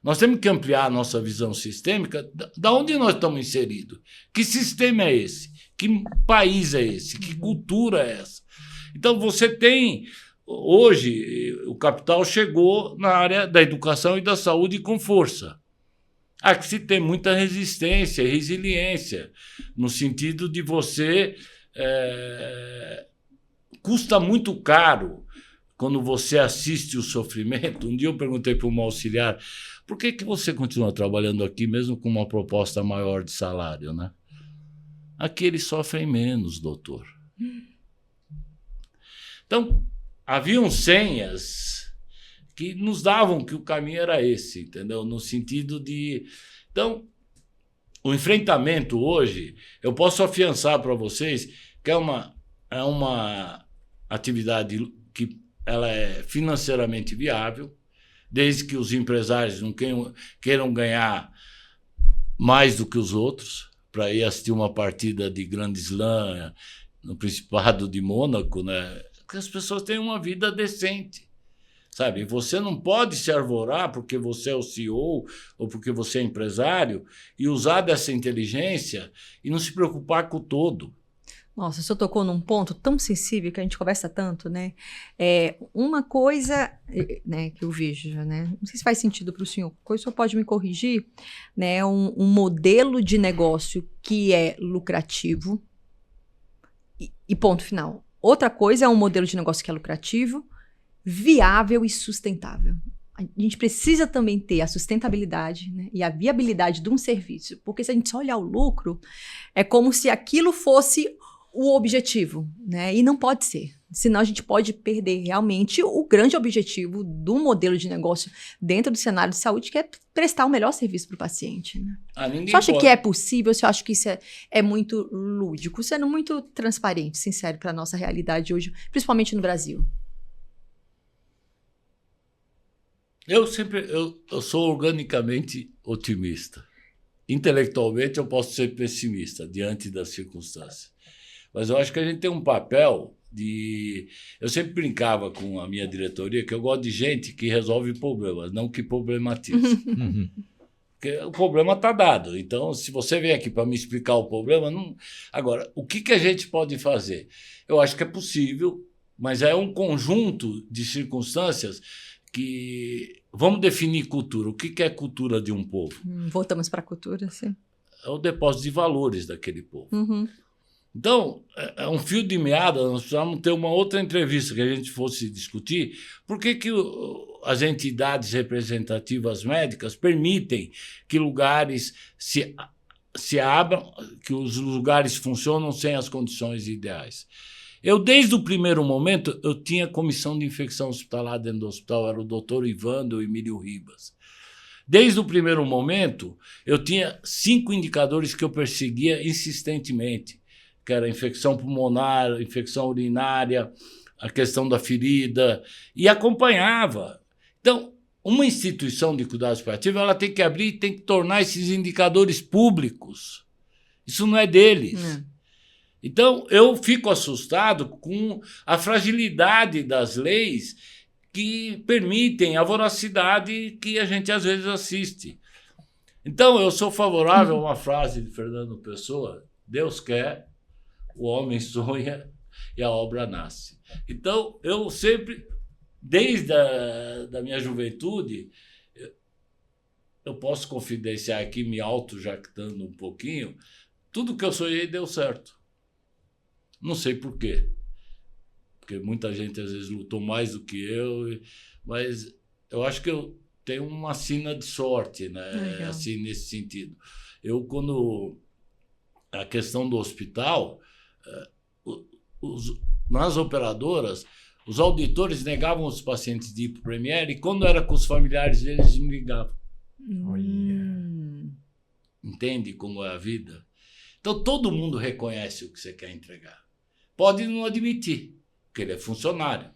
Nós temos que ampliar a nossa visão sistêmica da onde nós estamos inseridos. Que sistema é esse? Que país é esse? Que cultura é essa? Então, você tem... Hoje, o capital chegou na área da educação e da saúde com força. Que se tem muita resistência e resiliência, no sentido de você... custa muito caro quando você assiste o sofrimento. Um dia eu perguntei para uma auxiliar: por que você continua trabalhando aqui mesmo com uma proposta maior de salário, né? Aqui eles sofrem menos, doutor. Então, haviam senhas que nos davam que o caminho era esse, entendeu? No sentido de... Então, o enfrentamento hoje, eu posso afiançar para vocês que é uma atividade que ela é financeiramente viável, desde que os empresários não queiram ganhar mais do que os outros, para ir assistir uma partida de Grand Slam no Principado de Mônaco, né? Porque as pessoas têm uma vida decente, sabe? Você não pode se arvorar porque você é o CEO ou porque você é empresário e usar dessa inteligência e não se preocupar com o todo. Nossa, o senhor tocou num ponto tão sensível que a gente conversa tanto, né? Uma coisa, né, que eu vejo, né? Não sei se faz sentido para o senhor pode me corrigir, né? Um modelo de negócio que é lucrativo e ponto final. Outra coisa é um modelo de negócio que é lucrativo, viável e sustentável. A gente precisa também ter a sustentabilidade, né, e a viabilidade de um serviço, porque se a gente só olhar o lucro, é como se aquilo fosse o objetivo, né? E não pode ser. Senão a gente pode perder realmente o grande objetivo do modelo de negócio dentro do cenário de saúde, que é prestar o melhor serviço para o paciente, né? Você acha que é possível? Você acha que isso é muito lúdico? Sendo muito transparente, sincero, para a nossa realidade hoje, principalmente no Brasil? Eu sou organicamente otimista. Intelectualmente, eu posso ser pessimista diante das circunstâncias. Mas eu acho que a gente tem um papel de... Eu sempre brincava com a minha diretoria que eu gosto de gente que resolve problemas, não que problematiza. Porque o problema está dado. Então, se você vem aqui para me explicar o problema... Não... Agora, o que a gente pode fazer? Eu acho que é possível, mas é um conjunto de circunstâncias que... Vamos definir cultura. O que é cultura de um povo? Voltamos para a cultura, sim. É o depósito de valores daquele povo. Uhum. Então, é um fio de meada. Nós precisamos ter uma outra entrevista que a gente fosse discutir por que as entidades representativas médicas permitem que lugares se abram, que os lugares funcionam sem as condições ideais. Eu, desde o primeiro momento, eu tinha comissão de infecção hospitalar dentro do hospital, era o doutor Ivando e Emílio Ribas. Desde o primeiro momento, eu tinha 5 indicadores que eu perseguia insistentemente, que era infecção pulmonar, infecção urinária, a questão da ferida, e acompanhava. Então, uma instituição de cuidados paliativos, ela tem que abrir e tem que tornar esses indicadores públicos. Isso não é deles. Então, eu fico assustado com a fragilidade das leis que permitem a voracidade que a gente às vezes assiste. Então, eu sou favorável a uma frase de Fernando Pessoa: Deus quer, o homem sonha e a obra nasce. Então, eu sempre, desde a minha juventude, eu posso confidenciar aqui, me auto-jactando um pouquinho, tudo que eu sonhei deu certo. Não sei por quê. Porque muita gente, às vezes, lutou mais do que eu, mas eu acho que eu tenho uma sina de sorte, né? Assim, nesse sentido. Eu, quando a questão do hospital, nas operadoras, os auditores negavam os pacientes de ir para o Premier e, quando era com os familiares deles, me ligavam. Entende como é a vida? Então, todo mundo reconhece o que você quer entregar. Pode não admitir, porque ele é funcionário.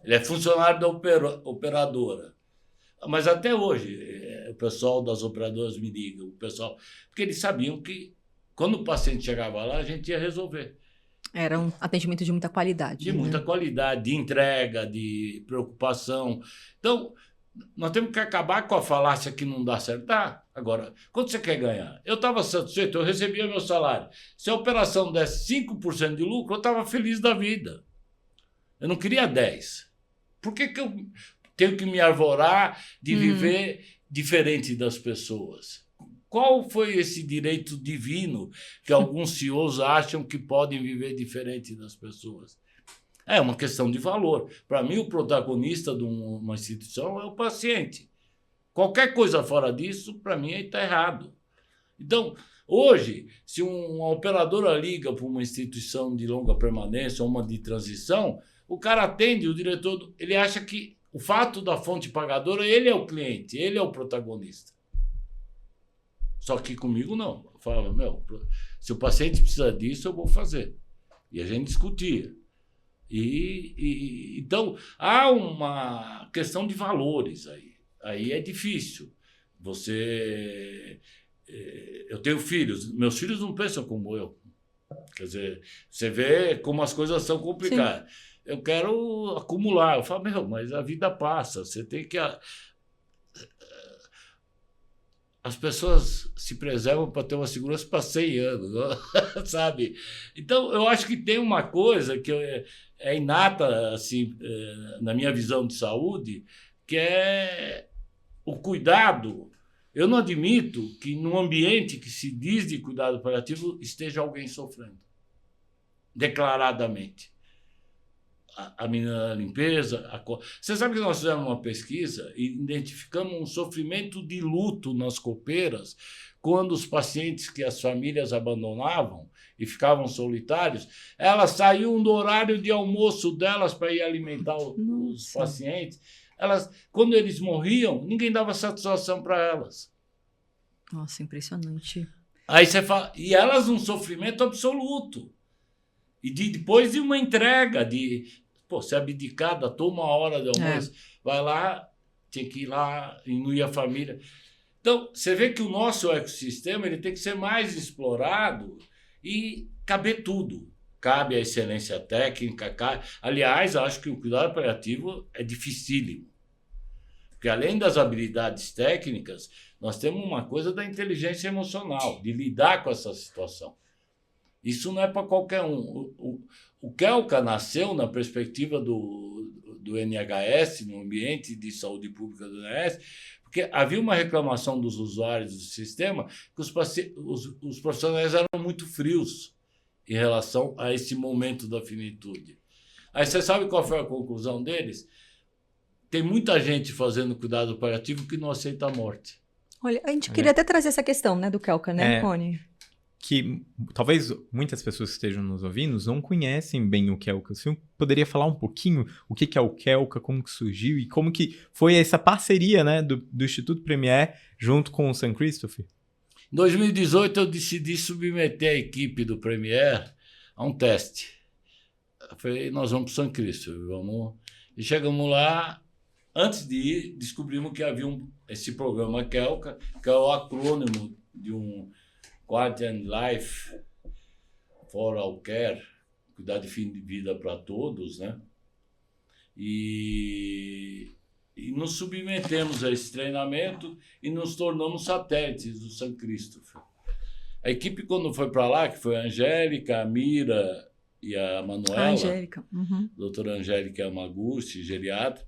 Ele é funcionário da operadora. Mas até hoje, o pessoal das operadoras me liga, o pessoal, porque eles sabiam que, quando o paciente chegava lá, a gente ia resolver. Era um atendimento de muita qualidade. De muita qualidade, de entrega, de preocupação. Então, nós temos que acabar com a falácia que não dá certo. Agora, quanto você quer ganhar? Eu estava satisfeito, eu recebia meu salário. Se a operação desse 5% de lucro, eu estava feliz da vida. Eu não queria 10%. Por que eu tenho que me arvorar de viver diferente das pessoas? Qual foi esse direito divino que alguns CEOs acham que podem viver diferente das pessoas? É uma questão de valor. Para mim, o protagonista de uma instituição é o paciente. Qualquer coisa fora disso, para mim, está errado. Então, hoje, se uma operadora liga para uma instituição de longa permanência ou uma de transição, o cara atende, o diretor, ele acha que o fato da fonte pagadora, ele é o cliente, ele é o protagonista. Só que comigo não. Eu falava, se o paciente precisa disso, eu vou fazer. E a gente discutia. Então, há uma questão de valores aí. Aí é difícil. Eu tenho filhos. Meus filhos não pensam como eu. Quer dizer, você vê como as coisas são complicadas. Sim. Eu quero acumular. Eu falo, mas a vida passa. Você tem que... As pessoas se preservam para ter uma segurança para 100 anos, sabe? Então, eu acho que tem uma coisa que é inata, assim, na minha visão de saúde, que é o cuidado. Eu não admito que, num ambiente que se diz de cuidado paliativo, esteja alguém sofrendo, declaradamente. A menina da limpeza. Você sabe que nós fizemos uma pesquisa e identificamos um sofrimento de luto nas copeiras quando os pacientes que as famílias abandonavam e ficavam solitários, elas saíam do horário de almoço delas para ir alimentar os pacientes. Quando eles morriam, ninguém dava satisfação para elas. Nossa, impressionante. Aí você fala, e elas um sofrimento absoluto. E depois de uma entrega, ser abdicada, toma uma hora de almoço, vai lá, tinha que ir lá, e não ia a família. Então, você vê que o nosso ecossistema ele tem que ser mais explorado e caber tudo. Cabe a excelência técnica. Aliás, acho que o cuidado paliativo é dificílimo. Porque, além das habilidades técnicas, nós temos uma coisa da inteligência emocional, de lidar com essa situação. Isso não é para qualquer um. O Kelka nasceu na perspectiva do NHS, no ambiente de saúde pública do NHS, porque havia uma reclamação dos usuários do sistema que os profissionais eram muito frios em relação a esse momento da finitude. Aí você sabe qual foi a conclusão deles? Tem muita gente fazendo cuidado paliativo que não aceita a morte. Olha, a gente queria até trazer essa questão, né, do Kelka, né, Rony? Que talvez muitas pessoas que estejam nos ouvindo não conhecem bem o Kelka. Você poderia falar um pouquinho o que é o Kelka, como que surgiu e como que foi essa parceria, né, do Instituto Premier junto com o St. Christopher? Em 2018, eu decidi submeter a equipe do Premier a um teste. Eu falei, nós vamos para o St. Christopher, vamos... E chegamos lá, antes de ir, descobrimos que havia esse programa Kelka, que é o acrônimo de um Quality and Life for All Care, cuidar de fim de vida para todos, né? E nos submetemos a esse treinamento e nos tornamos satélites do St. Christopher. A equipe, quando foi para lá, que foi a Angélica, a Mira e a Manuela, a Angélica. doutora Angélica Yamaguchi, geriatra.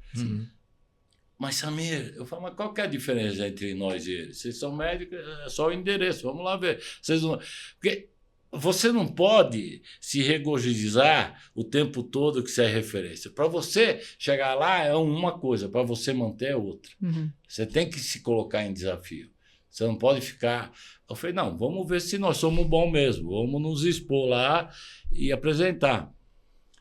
Mas, Samir, eu falo, mas qual que é a diferença entre nós e eles? Vocês são médicos, é só o endereço, vamos lá ver. Vocês não... Porque você não pode se regozijar o tempo todo que você é referência. Para você chegar lá é uma coisa, para você manter é outra. Você tem que se colocar em desafio. Você não pode ficar... Eu falei, não, vamos ver se nós somos bons mesmo, vamos nos expor lá e apresentar.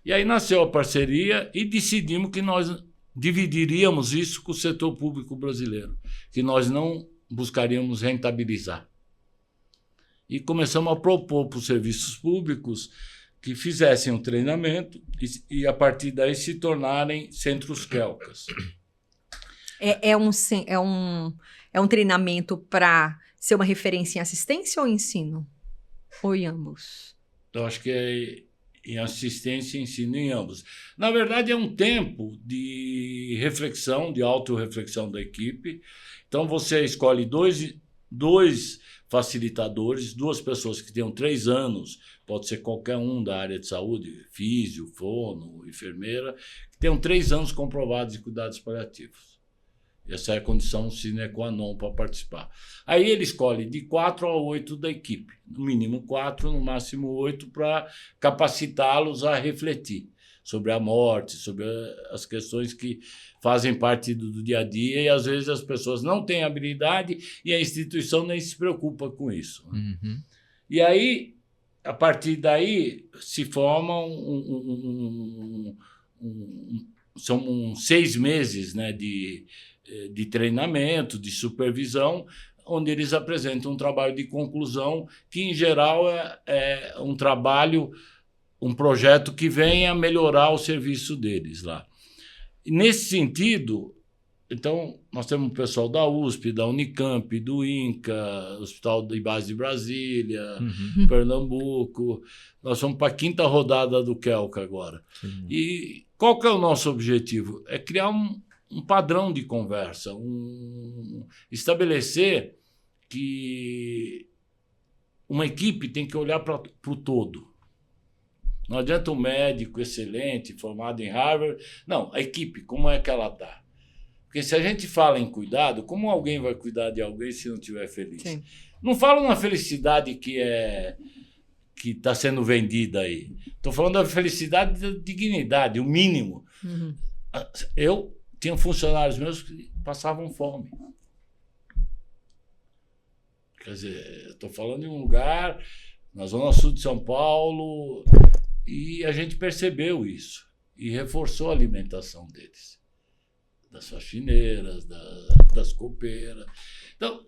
E aí nasceu a parceria e decidimos que nós dividiríamos isso com o setor público brasileiro, que nós não buscaríamos rentabilizar. E começamos a propor para os serviços públicos que fizessem um treinamento e a partir daí se tornarem centros Kelkas. É um treinamento para ser uma referência em assistência ou ensino? Ou em ambos? Eu acho que é em assistência e ensino em ambos. Na verdade, é um tempo de reflexão, de autorreflexão da equipe. Então, você escolhe dois facilitadores, duas pessoas que tenham 3 anos, pode ser qualquer um da área de saúde, físio, fono, enfermeira, que tenham 3 anos comprovados de cuidados paliativos. Essa é a condição sine qua non para participar. Aí ele escolhe de 4 a 8 da equipe, no mínimo 4, no máximo 8, para capacitá-los a refletir sobre a morte, sobre as questões que fazem parte do dia a dia, e às vezes as pessoas não têm habilidade e a instituição nem se preocupa com isso. E aí, a partir daí, se forma são 6 meses, né, de treinamento, de supervisão, onde eles apresentam um trabalho de conclusão que, em geral, é um trabalho, um projeto que vem a melhorar o serviço deles lá. E nesse sentido, então, nós temos o pessoal da USP, da Unicamp, do INCA, Hospital de Base de Brasília, Pernambuco. Nós vamos para a 5ª rodada do Kelka agora. E qual que é o nosso objetivo? É criar um padrão de conversa, estabelecer que uma equipe tem que olhar para o todo. Não adianta um médico excelente, formado em Harvard. Não, a equipe, como é que ela está? Porque se a gente fala em cuidado, como alguém vai cuidar de alguém se não estiver feliz? Sim. Não falo na felicidade que está sendo vendida aí. Estou falando da felicidade da dignidade, o mínimo. Eu tinha funcionários meus que passavam fome. Quer dizer, estou falando de um lugar na zona sul de São Paulo e a gente percebeu isso e reforçou a alimentação deles, das faxineiras, das copeiras. Então,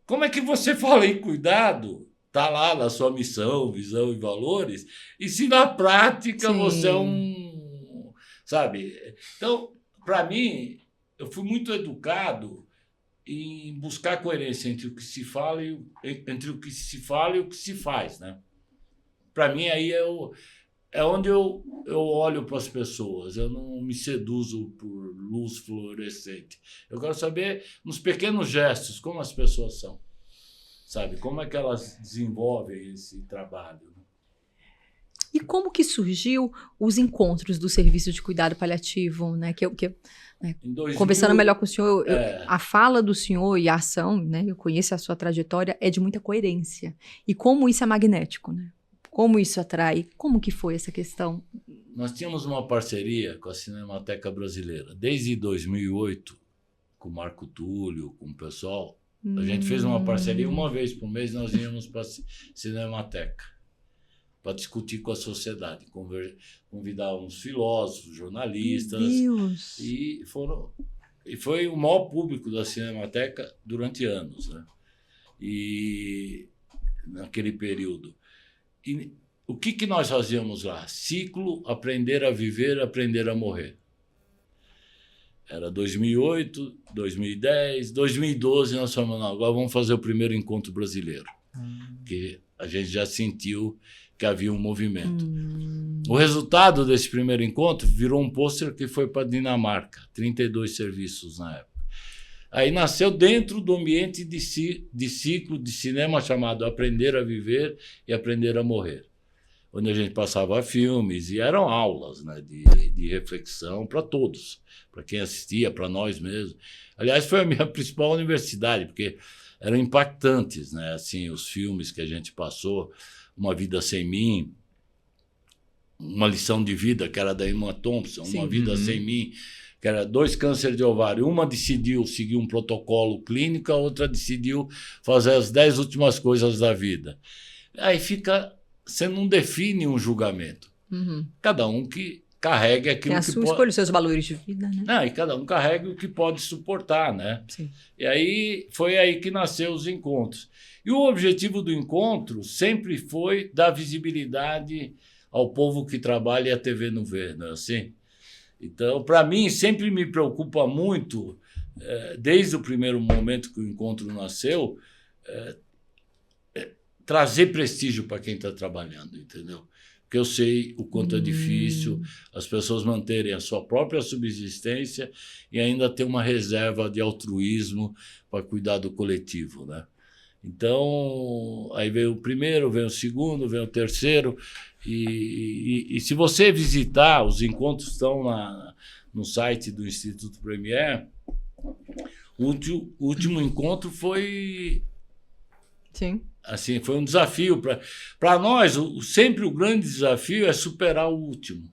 como é que você fala em cuidado, está lá na sua missão, visão e valores, e se na prática Sim. você é um... Sabe? Então, para mim, eu fui muito educado em buscar coerência entre o que se fala e o que se faz, né? Para mim, aí é onde eu olho para as pessoas. Eu não me seduzo por luz fluorescente. Eu quero saber, nos pequenos gestos, como as pessoas são. Sabe? Como é que elas desenvolvem esse trabalho. Né? E como que surgiu os encontros do Serviço de Cuidado Paliativo, né? Né? 2000, conversando melhor com o senhor, a fala do senhor e a ação, né? Eu conheço a sua trajetória, é de muita coerência. E como isso é magnético, né? Como isso atrai? Como que foi essa questão? Nós tínhamos uma parceria com a Cinemateca Brasileira. Desde 2008, com o Marco Túlio, com o pessoal, a gente fez uma parceria, uma vez por mês nós íamos para a Cinemateca para discutir com a sociedade, convidar uns filósofos, jornalistas. Meu Deus. E foi o maior público da Cinemateca durante anos, né? E naquele período. E o que nós fazíamos lá? Ciclo Aprender a Viver, Aprender a Morrer. Era 2008, 2010, 2012, nós falamos, não, agora vamos fazer o primeiro encontro brasileiro. Que a gente já sentiu que havia um movimento. O resultado desse primeiro encontro virou um pôster que foi para a Dinamarca, 32 serviços na época. Aí nasceu dentro do ambiente de ciclo de cinema chamado Aprender a Viver e Aprender a Morrer, onde a gente passava filmes e eram aulas, né, de reflexão para todos, para quem assistia, para nós mesmos. Aliás, foi a minha principal universidade, porque eram impactantes, né, assim, os filmes que a gente passou, Uma Vida Sem Mim, Uma Lição de Vida, que era da Emma Thompson, Sim. Uma Vida Sem Mim, que era 2 cânceres de ovário. Uma decidiu seguir um protocolo clínico, a outra decidiu fazer as 10 últimas coisas da vida. Aí você não define um julgamento. Cada um que carregue aquilo tem a que sua pode... escolha, os seus valores de vida, né? Não, e cada um carrega o que pode suportar, né? Sim. E aí foi aí que nasceu os encontros. E o objetivo do encontro sempre foi dar visibilidade ao povo que trabalha e a TV não vê, não é assim? Então, para mim, sempre me preocupa muito, desde o primeiro momento que o encontro nasceu, trazer prestígio para quem está trabalhando, entendeu? Porque eu sei o quanto é difícil as pessoas manterem a sua própria subsistência e ainda ter uma reserva de altruísmo para cuidar do coletivo, né? Então, aí veio o primeiro, veio o segundo, veio o terceiro. E se você visitar, os encontros estão no site do Instituto Premier. O último encontro foi... Sim. Assim, foi um desafio. Para nós, sempre o grande desafio é superar o último.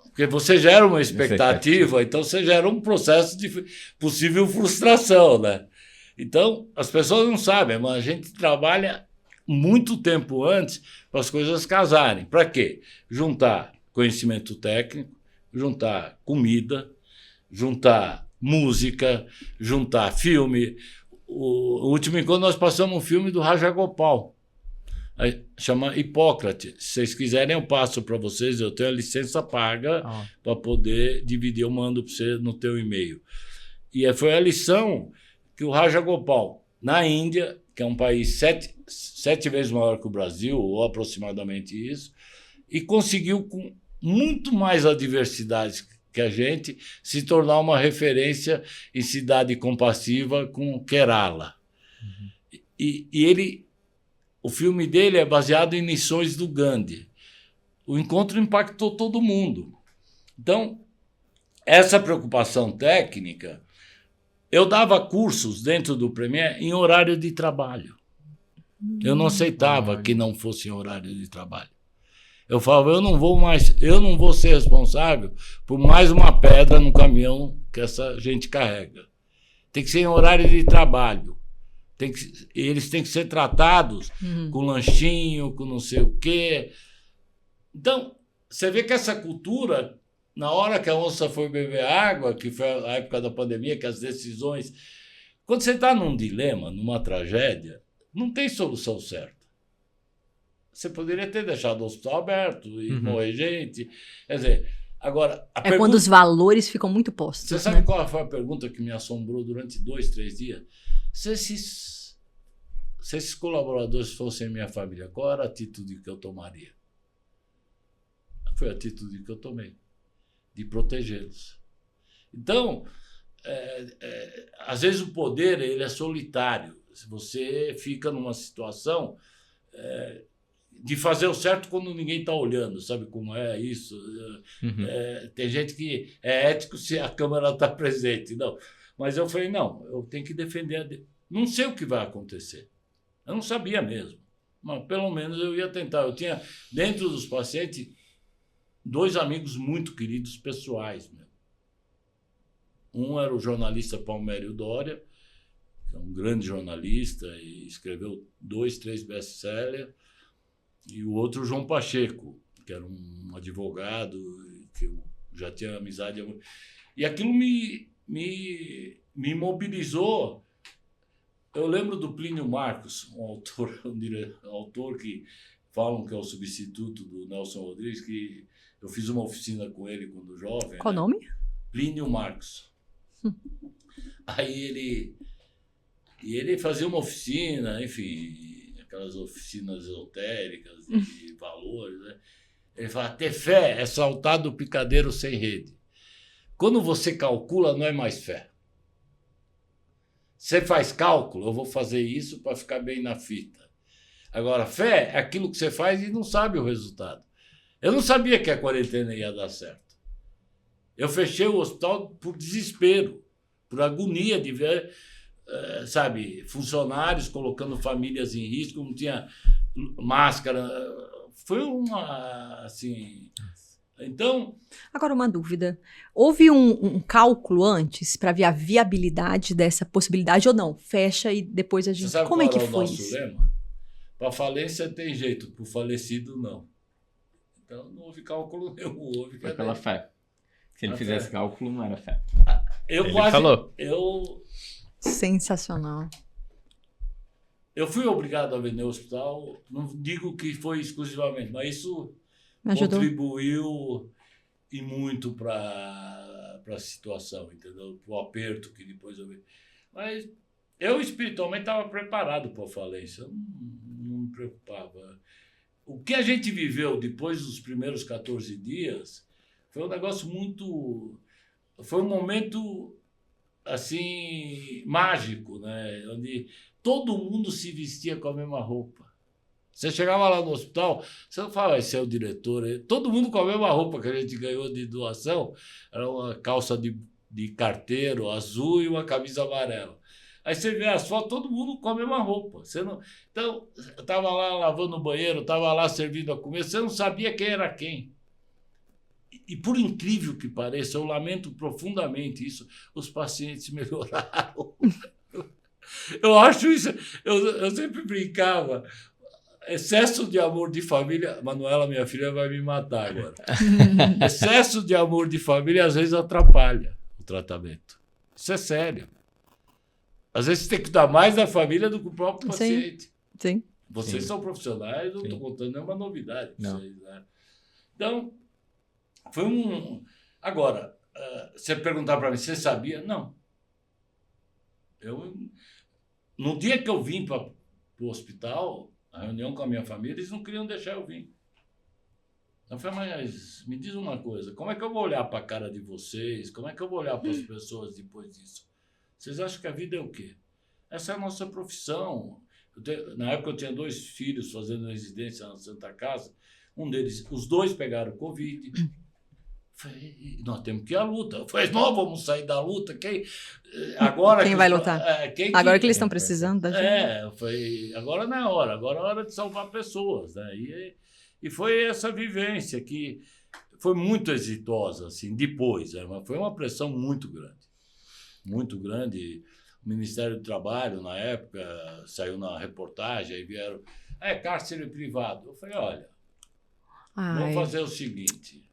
Porque você gera uma expectativa, então você gera um processo de possível frustração, né? Então, as pessoas não sabem, mas a gente trabalha muito tempo antes para as coisas casarem. Para quê? Juntar conhecimento técnico, juntar comida, juntar música, juntar filme. O último encontro nós passamos um filme do Rajagopal, chama Hipócrates. Se vocês quiserem, eu passo para vocês, eu tenho a licença paga para poder dividir, eu mando para você no teu e-mail. E foi a lição que o Rajagopal, na Índia, que é um país 7 vezes maior que o Brasil, ou aproximadamente isso, e conseguiu, com muito mais adversidades que a gente, se tornar uma referência em cidade compassiva com Kerala. E o filme dele é baseado em lições do Gandhi. O encontro impactou todo mundo. Então, essa preocupação técnica... Eu dava cursos dentro do Premier em horário de trabalho. Eu não aceitava que não fosse em horário de trabalho. Eu falava, eu não vou ser responsável por mais uma pedra no caminhão que essa gente carrega. Tem que ser em horário de trabalho. Eles têm que ser tratados com lanchinho, com não sei o quê. Então, você vê que essa cultura... Na hora que a onça foi beber água, que foi a época da pandemia, que as decisões... Quando você está num dilema, numa tragédia, não tem solução certa. Você poderia ter deixado o hospital aberto e morrer gente. Quer dizer, agora... Quando os valores ficam muito postos. Você sabe qual foi a pergunta que me assombrou durante 2, 3 dias? Se esses colaboradores fossem minha família, qual era a atitude que eu tomaria? Foi a atitude que eu tomei. De protegê-los. Então, às vezes o poder ele é solitário. Se você fica numa situação de fazer o certo quando ninguém está olhando, sabe como é isso? Tem gente que é ético se a câmera está presente. Não. Mas eu falei, não, eu tenho que defender. Não sei o que vai acontecer. Eu não sabia mesmo. Mas pelo menos eu ia tentar. Eu tinha, dentro dos pacientes, 2 amigos muito queridos pessoais. Meu. Um era o jornalista Palmério Doria, que é um grande jornalista e escreveu 2, 3 best-sellers, e o outro, o João Pacheco, que era um advogado que eu já tinha amizade. E aquilo me mobilizou. Eu lembro do Plínio Marcos, um autor que falam que é o substituto do Nelson Rodrigues, que eu fiz uma oficina com ele quando jovem. Qual o né? nome? Plínio Marcos. Aí ele fazia uma oficina, enfim, aquelas oficinas esotéricas de valores, né? Ele fala, ter fé é saltar do picadeiro sem rede. Quando você calcula, não é mais fé. Você faz cálculo, eu vou fazer isso para ficar bem na fita. Agora, fé é aquilo que você faz e não sabe o resultado. Eu não sabia que a quarentena ia dar certo. Eu fechei o hospital por desespero, por agonia de ver, sabe, funcionários colocando famílias em risco, não tinha máscara. Foi uma, assim... Então... Agora, uma dúvida. Houve um cálculo antes para ver a viabilidade dessa possibilidade ou não? Fecha e depois a gente... Você sabe como é qual que era foi o nosso isso? lema? Para falência tem jeito, para o falecido não. Então não houve cálculo nenhum. Houve Foi pela fé. Se ele fizesse cálculo, não era fé. Ele falou. Sensacional. Eu fui obrigado a vender o hospital, não digo que foi exclusivamente, mas isso Ajudou. contribuiu e muito para a situação, entendeu? Para o aperto que depois eu vi. Mas eu espiritualmente estava preparado para a falência, eu não me preocupava. O que a gente viveu depois dos primeiros 14 dias foi um negócio muito... Foi um momento, assim, mágico, né? Onde todo mundo se vestia com a mesma roupa. Você chegava lá no hospital, você não falava, esse é o diretor. Todo mundo com a mesma roupa que a gente ganhou de doação. Era uma calça de carteiro azul e uma camisa amarela. Aí você vê as fotos, todo mundo com a mesma roupa. Você não... Então, eu estava lá lavando o banheiro, estava lá servindo a comida, você não sabia quem era quem. E por incrível que pareça, eu lamento profundamente isso, os pacientes melhoraram. Eu acho isso, eu sempre brincava, excesso de amor de família, Manuela, minha filha, vai me matar agora. Excesso de amor de família às vezes atrapalha o tratamento. Isso é sério. Às vezes você tem que dar mais da família do que o próprio paciente. Sim. Vocês Sim. são profissionais, não estou contando nenhuma novidade para vocês. Né? Então, foi um... Agora, você perguntar para mim, você sabia? Não. No dia que eu vim para o hospital, a reunião com a minha família, eles não queriam deixar eu vir. Eu falei, mas me diz uma coisa, como é que eu vou olhar para a cara de vocês? Como é que eu vou olhar para as pessoas depois disso? Vocês acham que a vida é o quê? Essa é a nossa profissão. Na época eu tinha 2 filhos fazendo residência na Santa Casa. Um deles, os 2 pegaram Covid. Falei, nós temos que ir à luta. Eu falei, não, vamos sair da luta. Quem vai lutar? Agora que eles estão precisando da gente. Eu falei, agora não é hora. Agora é hora de salvar pessoas. Né? E foi essa vivência que foi muito exitosa, assim, depois. Mas foi uma pressão muito grande. Muito grande. O Ministério do Trabalho, na época, saiu na reportagem, aí vieram, cárcere privado. Eu falei, olha, vamos fazer o seguinte,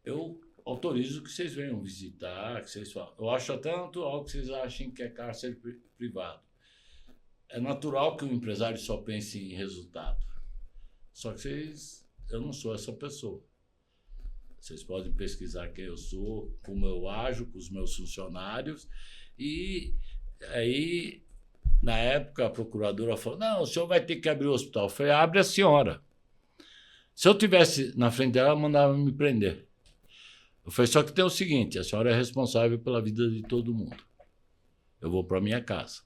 eu autorizo que vocês venham visitar, que vocês falam. Eu acho até natural que vocês achem que é cárcere privado. É natural que o empresário só pense em resultado. Só que eu não sou essa pessoa. Vocês podem pesquisar quem eu sou, como eu ajo com os meus funcionários. E aí, na época, a procuradora falou, não, o senhor vai ter que abrir o hospital. Eu falei, abre a senhora. Se eu tivesse na frente dela, ela mandava me prender. Eu falei, só que tem o seguinte, a senhora é responsável pela vida de todo mundo. Eu vou para minha casa.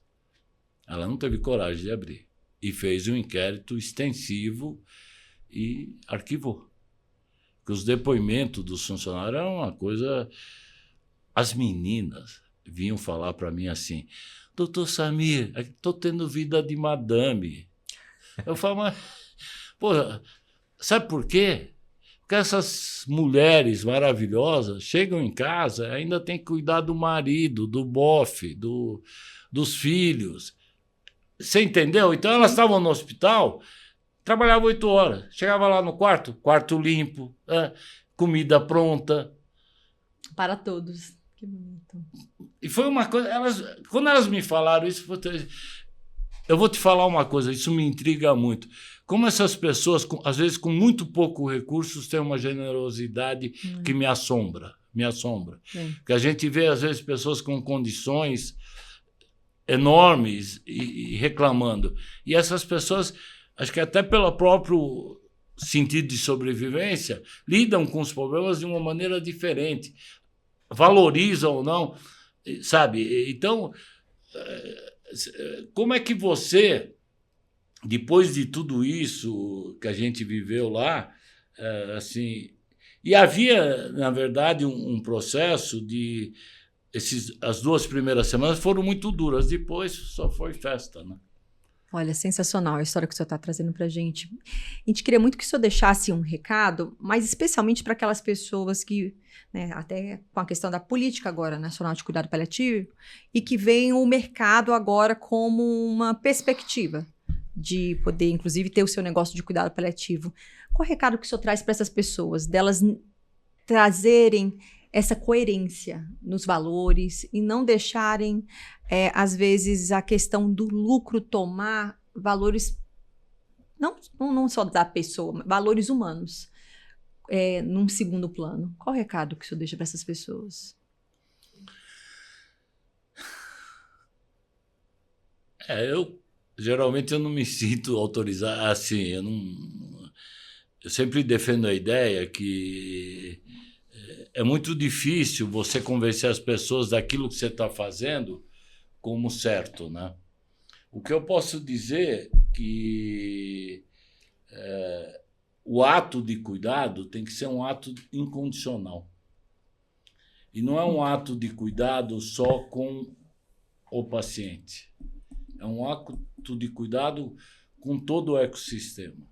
Ela não teve coragem de abrir. E fez um inquérito extensivo e arquivou. Porque os depoimentos dos funcionários eram uma coisa... As meninas vinham falar para mim assim, doutor Samir, estou tendo vida de madame. Eu falo, mas, pô, sabe por quê? Porque essas mulheres maravilhosas chegam em casa, ainda tem que cuidar do marido, do bofe, dos filhos. Você entendeu? Então elas estavam no hospital, trabalhavam 8 horas, chegava lá no quarto limpo, comida pronta. Para todos. Que bonito. E foi uma coisa. Quando elas me falaram isso, eu vou te falar uma coisa, isso me intriga muito. Como essas pessoas, às vezes com muito pouco recursos, têm uma generosidade que me assombra. Me assombra. Porque a gente vê, às vezes, pessoas com condições enormes e reclamando. E essas pessoas, acho que até pelo próprio sentido de sobrevivência, lidam com os problemas de uma maneira diferente. Valorizam ou não, sabe? Então, como é que você, depois de tudo isso que a gente viveu lá, assim, e havia, na verdade, um processo de as 2 primeiras semanas foram muito duras, depois só foi festa, né? Olha, sensacional a história que o senhor está trazendo para a gente. A gente queria muito que o senhor deixasse um recado, mas especialmente para aquelas pessoas que, né, até com a questão da política agora nacional de cuidado paliativo, e que veem o mercado agora como uma perspectiva de poder, inclusive, ter o seu negócio de cuidado paliativo. Qual o recado que o senhor traz para essas pessoas, delas trazerem essa coerência nos valores e não deixarem, às vezes, a questão do lucro tomar valores, não só da pessoa, mas valores humanos, num segundo plano? Qual o recado que o senhor deixa para essas pessoas? Geralmente eu não me sinto autorizado, assim, eu sempre defendo a ideia que é muito difícil você convencer as pessoas daquilo que você está fazendo como certo, né? O que eu posso dizer é que o ato de cuidado tem que ser um ato incondicional. E não é um ato de cuidado só com o paciente. É um ato de cuidado com todo o ecossistema.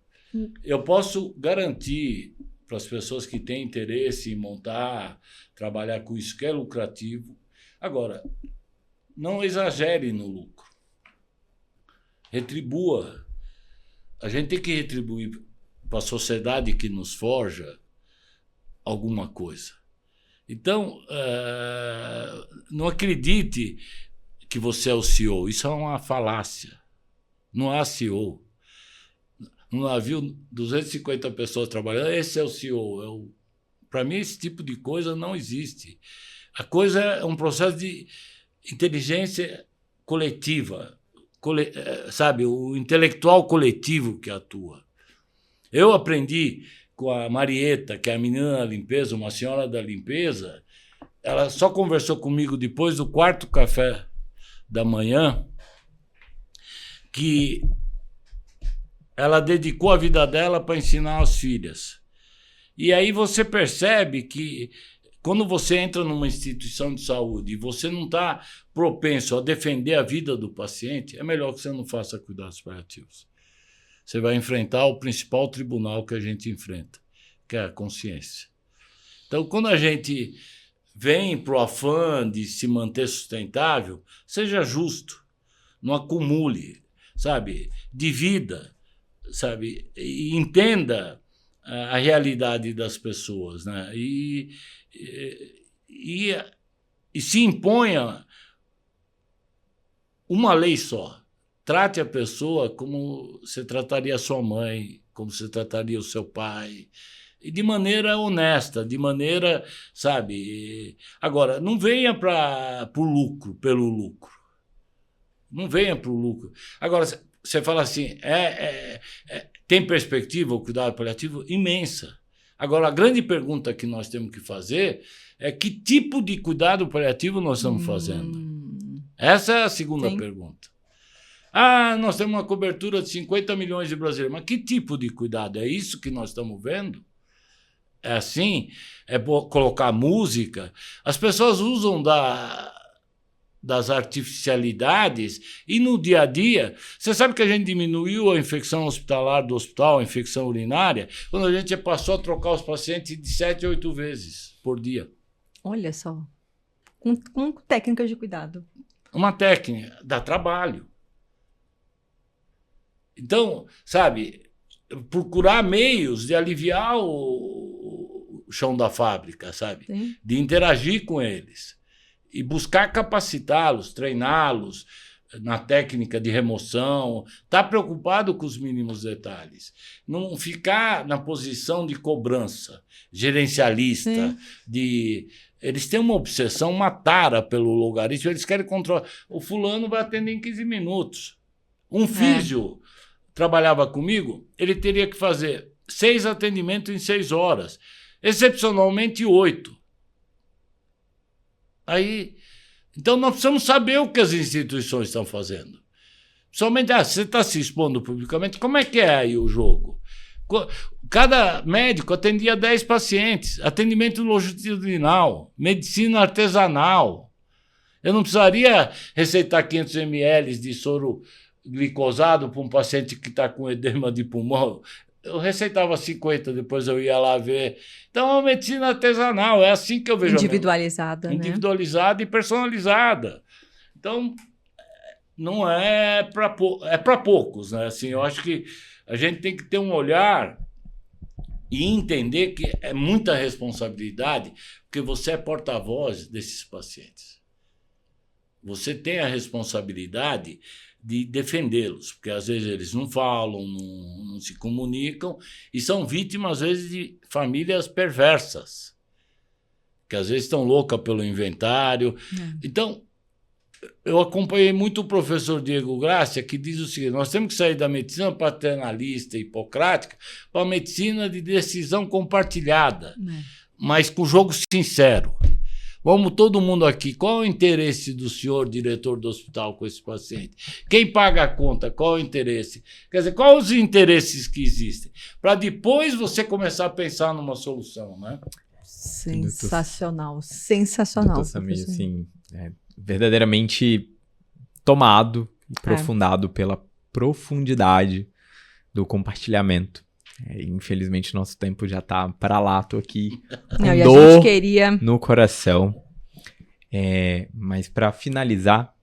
Eu posso garantir para as pessoas que têm interesse em montar, trabalhar com isso, que é lucrativo. Agora, não exagere no lucro. Retribua. A gente tem que retribuir para a sociedade que nos forja alguma coisa. Então, não acredite que você é o CEO. Isso é uma falácia. Não há CEO. No navio, 250 pessoas trabalhando, esse é o CEO. Para mim, esse tipo de coisa não existe. A coisa é um processo de inteligência coletiva, sabe? O intelectual coletivo que atua. Eu aprendi com a Marieta, que é a menina da limpeza, uma senhora da limpeza. Ela só conversou comigo depois do 4º café da manhã, que ela dedicou a vida dela para ensinar as filhas. E aí você percebe que quando você entra numa instituição de saúde e você não está propenso a defender a vida do paciente, é melhor que você não faça cuidados paliativos. Você vai enfrentar o principal tribunal que a gente enfrenta, que é a consciência. Então, quando a gente vem para o afã de se manter sustentável, seja justo, não acumule, sabe? Divida, sabe? E entenda a realidade das pessoas, né? E se imponha uma lei só. Trate a pessoa como você trataria a sua mãe, como você trataria o seu pai, e de maneira honesta, de maneira, sabe? Agora, não venha pelo lucro. Não venha para o lucro. Agora, você fala assim, tem perspectiva o cuidado paliativo? Imensa. Agora, a grande pergunta que nós temos que fazer é que tipo de cuidado paliativo nós estamos fazendo? Essa é a segunda pergunta. Nós temos uma cobertura de 50 milhões de brasileiros, mas que tipo de cuidado? É isso que nós estamos vendo? É assim? É colocar música? As pessoas usam das artificialidades e no dia a dia. Você sabe que a gente diminuiu a infecção hospitalar do hospital, a infecção urinária, quando a gente passou a trocar os pacientes de 7 a 8 vezes por dia. Olha só. Com técnicas de cuidado. Uma técnica, dá trabalho. Então, sabe, procurar meios de aliviar o chão da fábrica, sabe? Sim. De interagir com eles. E buscar capacitá-los, treiná-los na técnica de remoção, estar preocupado com os mínimos detalhes. Não ficar na posição de cobrança, gerencialista, Eles têm uma obsessão, uma tara pelo logaritmo, eles querem controlar. O fulano vai atender em 15 minutos. Um físio trabalhava comigo, ele teria que fazer 6 atendimentos em 6 horas, excepcionalmente 8. Então, nós precisamos saber o que as instituições estão fazendo. Somente, você está se expondo publicamente, como é que é aí o jogo? Cada médico atendia 10 pacientes, atendimento longitudinal, medicina artesanal. Eu não precisaria receitar 500 ml de soro glicosado para um paciente que está com edema de pulmão. Eu receitava 50, depois eu ia lá ver. Então, é uma medicina artesanal, é assim que eu vejo. Individualizada, Individualizada e personalizada. Então, não é para poucos, né? Assim, eu acho que a gente tem que ter um olhar e entender que é muita responsabilidade, porque você é porta-voz desses pacientes. Você tem a responsabilidade de defendê-los, porque às vezes eles não falam, não se comunicam e são vítimas, às vezes, de famílias perversas, que às vezes estão loucas pelo inventário. Então, eu acompanhei muito o professor Diego Gracia, que diz o seguinte: nós temos que sair da medicina paternalista e hipocrática para a medicina de decisão compartilhada, mas com jogo sincero. Vamos todo mundo aqui. Qual é o interesse do senhor diretor do hospital com esse paciente? Quem paga a conta? Qual é o interesse? Quer dizer, quais os interesses que existem? Para depois você começar a pensar numa solução, né? Sensacional, sensacional. Doutor Samir, assim, verdadeiramente tomado e aprofundado pela profundidade do compartilhamento. Infelizmente, nosso tempo já está para lá, tô aqui com e a dor gente queria no coração. Mas para finalizar,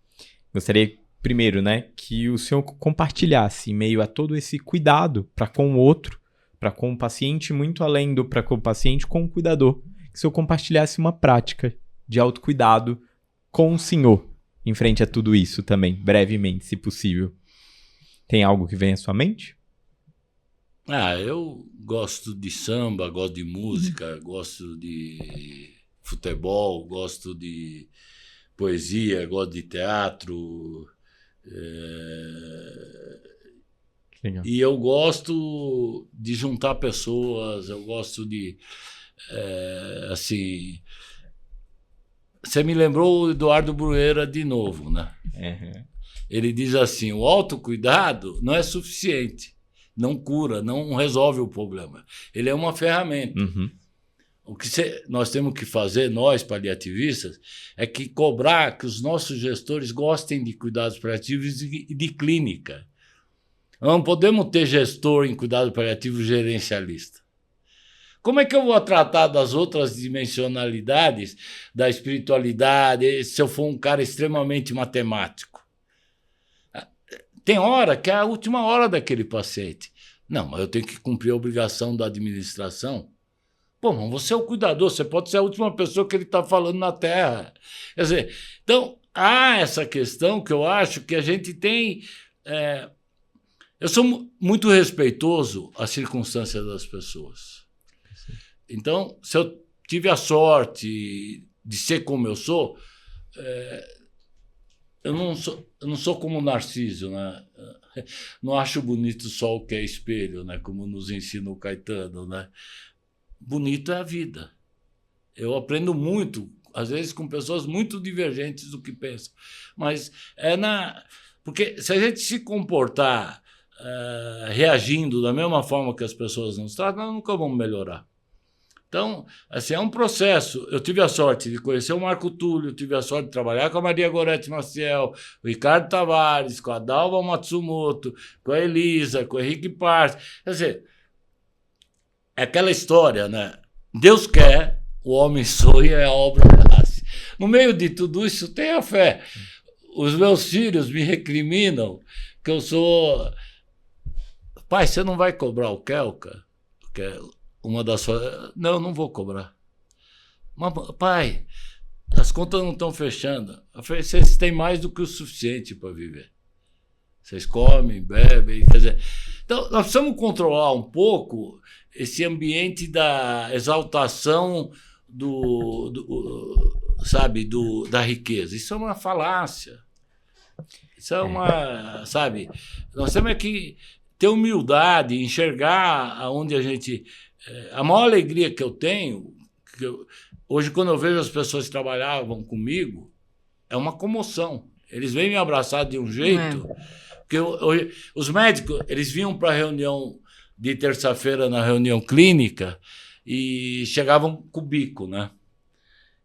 gostaria primeiro, né, que o senhor compartilhasse, em meio a todo esse cuidado para com o outro, para com o paciente, muito além do para com o paciente, com o cuidador, que o senhor compartilhasse uma prática de autocuidado com o senhor, em frente a tudo isso também, brevemente, se possível. Tem algo que vem à sua mente? Eu gosto de samba, gosto de música, gosto de futebol, gosto de poesia, gosto de teatro. E eu gosto de juntar pessoas, eu gosto de... assim... Você me lembrou o Eduardo Bruera de novo, né? Ele diz assim: o autocuidado não é suficiente. Não cura, não resolve o problema. Ele é uma ferramenta. O que nós temos que fazer, nós paliativistas, é que cobrar que os nossos gestores gostem de cuidados paliativos e de clínica. Não podemos ter gestor em cuidado paliativo gerencialista. Como é que eu vou tratar das outras dimensionalidades da espiritualidade se eu for um cara extremamente matemático? Tem hora que é a última hora daquele paciente. Não, mas eu tenho que cumprir a obrigação da administração. Pô, mas você é o cuidador, você pode ser a última pessoa que ele está falando na Terra. Quer dizer, então, há essa questão que eu acho que a gente tem... eu sou muito respeitoso às circunstâncias das pessoas. Então, se eu tive a sorte de ser como eu sou, eu não sou como Narciso, né? Não acho bonito só o que é espelho, né? Como nos ensina o Caetano, né? Bonito é a vida. Eu aprendo muito, às vezes com pessoas muito divergentes do que pensam, mas porque se a gente se comportar reagindo da mesma forma que as pessoas nos tratam, nós nunca vamos melhorar. Então, assim, é um processo. Eu tive a sorte de conhecer o Marco Túlio, tive a sorte de trabalhar com a Maria Gorete Maciel, o Ricardo Tavares, com a Dalva Matsumoto, com a Elisa, com o Henrique Parse. Quer dizer, é aquela história, né? Deus quer, o homem sonha e a obra nasce. No meio de tudo isso, tem a fé. Os meus filhos me recriminam que eu sou... Pai, você não vai cobrar o Kelka? Que é uma das suas... Não vou cobrar. Mas, pai, as contas não estão fechando. Eu falei, vocês têm mais do que o suficiente para viver. Vocês comem, bebem, quer dizer... Então, nós precisamos controlar um pouco esse ambiente da exaltação da riqueza. Isso é uma falácia. Isso é uma... Sabe? Nós temos que ter humildade, enxergar aonde a gente... A maior alegria que eu tenho, hoje, quando eu vejo as pessoas que trabalhavam comigo, é uma comoção. Eles vêm me abraçar de um jeito... Porque os médicos, eles vinham para a reunião de terça-feira, na reunião clínica, e chegavam com o bico, né?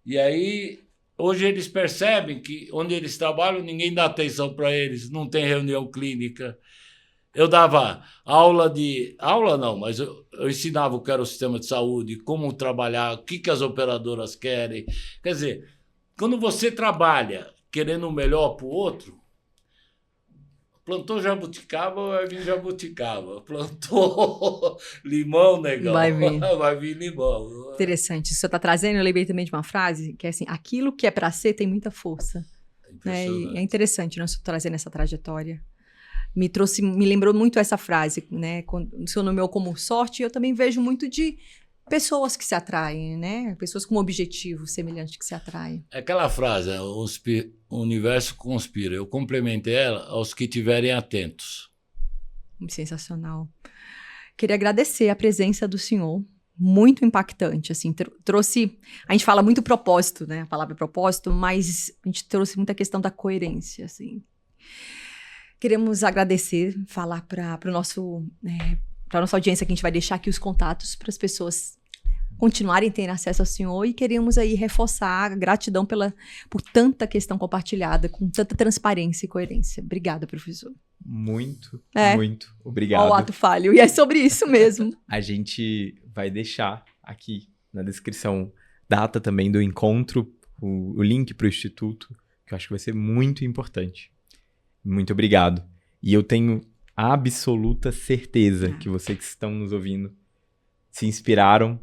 E aí, hoje eles percebem que onde eles trabalham, ninguém dá atenção para eles, não tem reunião clínica. Eu dava aula não, mas eu ensinava o que era o sistema de saúde, como trabalhar, o que as operadoras querem. Quer dizer, quando você trabalha querendo o melhor para o outro, plantou jabuticaba, vai vir jabuticaba. Plantou limão, negão, vai vir limão. Interessante. Isso você está trazendo, eu lembrei também de uma frase, que é assim, aquilo que é para ser tem muita força. É interessante, né? Você trazendo essa trajetória. Me lembrou muito essa frase, né? Quando o senhor nomeou como sorte, eu também vejo muito de pessoas que se atraem, né? Pessoas com um objetivo semelhante que se atraem. Aquela frase, o universo conspira. Eu complementei ela aos que estiverem atentos. Sensacional. Queria agradecer a presença do senhor, muito impactante, assim, trouxe... A gente fala muito propósito, né? A palavra propósito, mas a gente trouxe muita questão da coerência, assim. Queremos agradecer, falar para a nossa audiência que a gente vai deixar aqui os contatos para as pessoas continuarem tendo acesso ao senhor e queremos aí reforçar a gratidão por tanta questão compartilhada, com tanta transparência e coerência. Obrigada, professor. Muito obrigado. Olha o ato falho, e é sobre isso mesmo. A gente vai deixar aqui na descrição data também do encontro, o link para o Instituto, que eu acho que vai ser muito importante. Muito obrigado. E eu tenho absoluta certeza que vocês que estão nos ouvindo se inspiraram,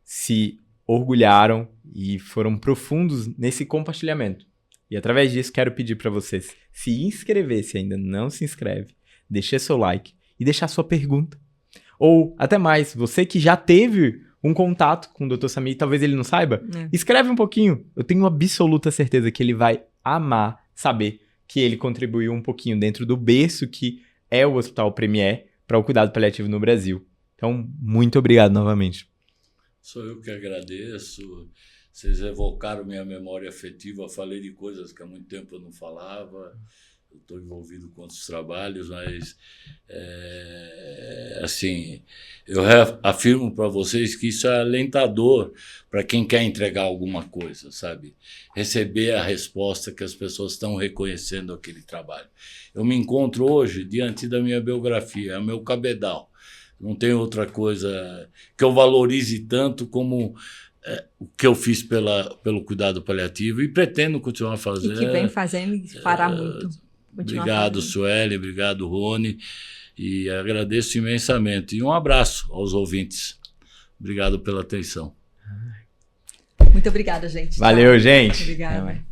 se orgulharam e foram profundos nesse compartilhamento. E através disso quero pedir para vocês se inscrever, se ainda não se inscreve, deixar seu like e deixar sua pergunta. Ou até mais, você que já teve um contato com o Dr. Samir, talvez ele não saiba, escreve um pouquinho. Eu tenho absoluta certeza que ele vai amar saber que ele contribuiu um pouquinho dentro do berço que é o Hospital Premier para o cuidado paliativo no Brasil. Então, muito obrigado novamente. Sou eu que agradeço. Vocês evocaram minha memória afetiva. Falei de coisas que há muito tempo eu não falava. Eu estou envolvido com outros trabalhos, mas, assim, eu afirmo para vocês que isso é alentador para quem quer entregar alguma coisa, sabe? Receber a resposta que as pessoas estão reconhecendo aquele trabalho. Eu me encontro hoje diante da minha biografia, é o meu cabedal. Não tem outra coisa que eu valorize tanto como o que eu fiz pelo cuidado paliativo e pretendo continuar fazendo. E que vem fazendo e fará muito. Obrigado, Sueli, obrigado, Rony, e agradeço imensamente. E um abraço aos ouvintes. Obrigado pela atenção. Muito obrigada, gente. Valeu, gente. Obrigada.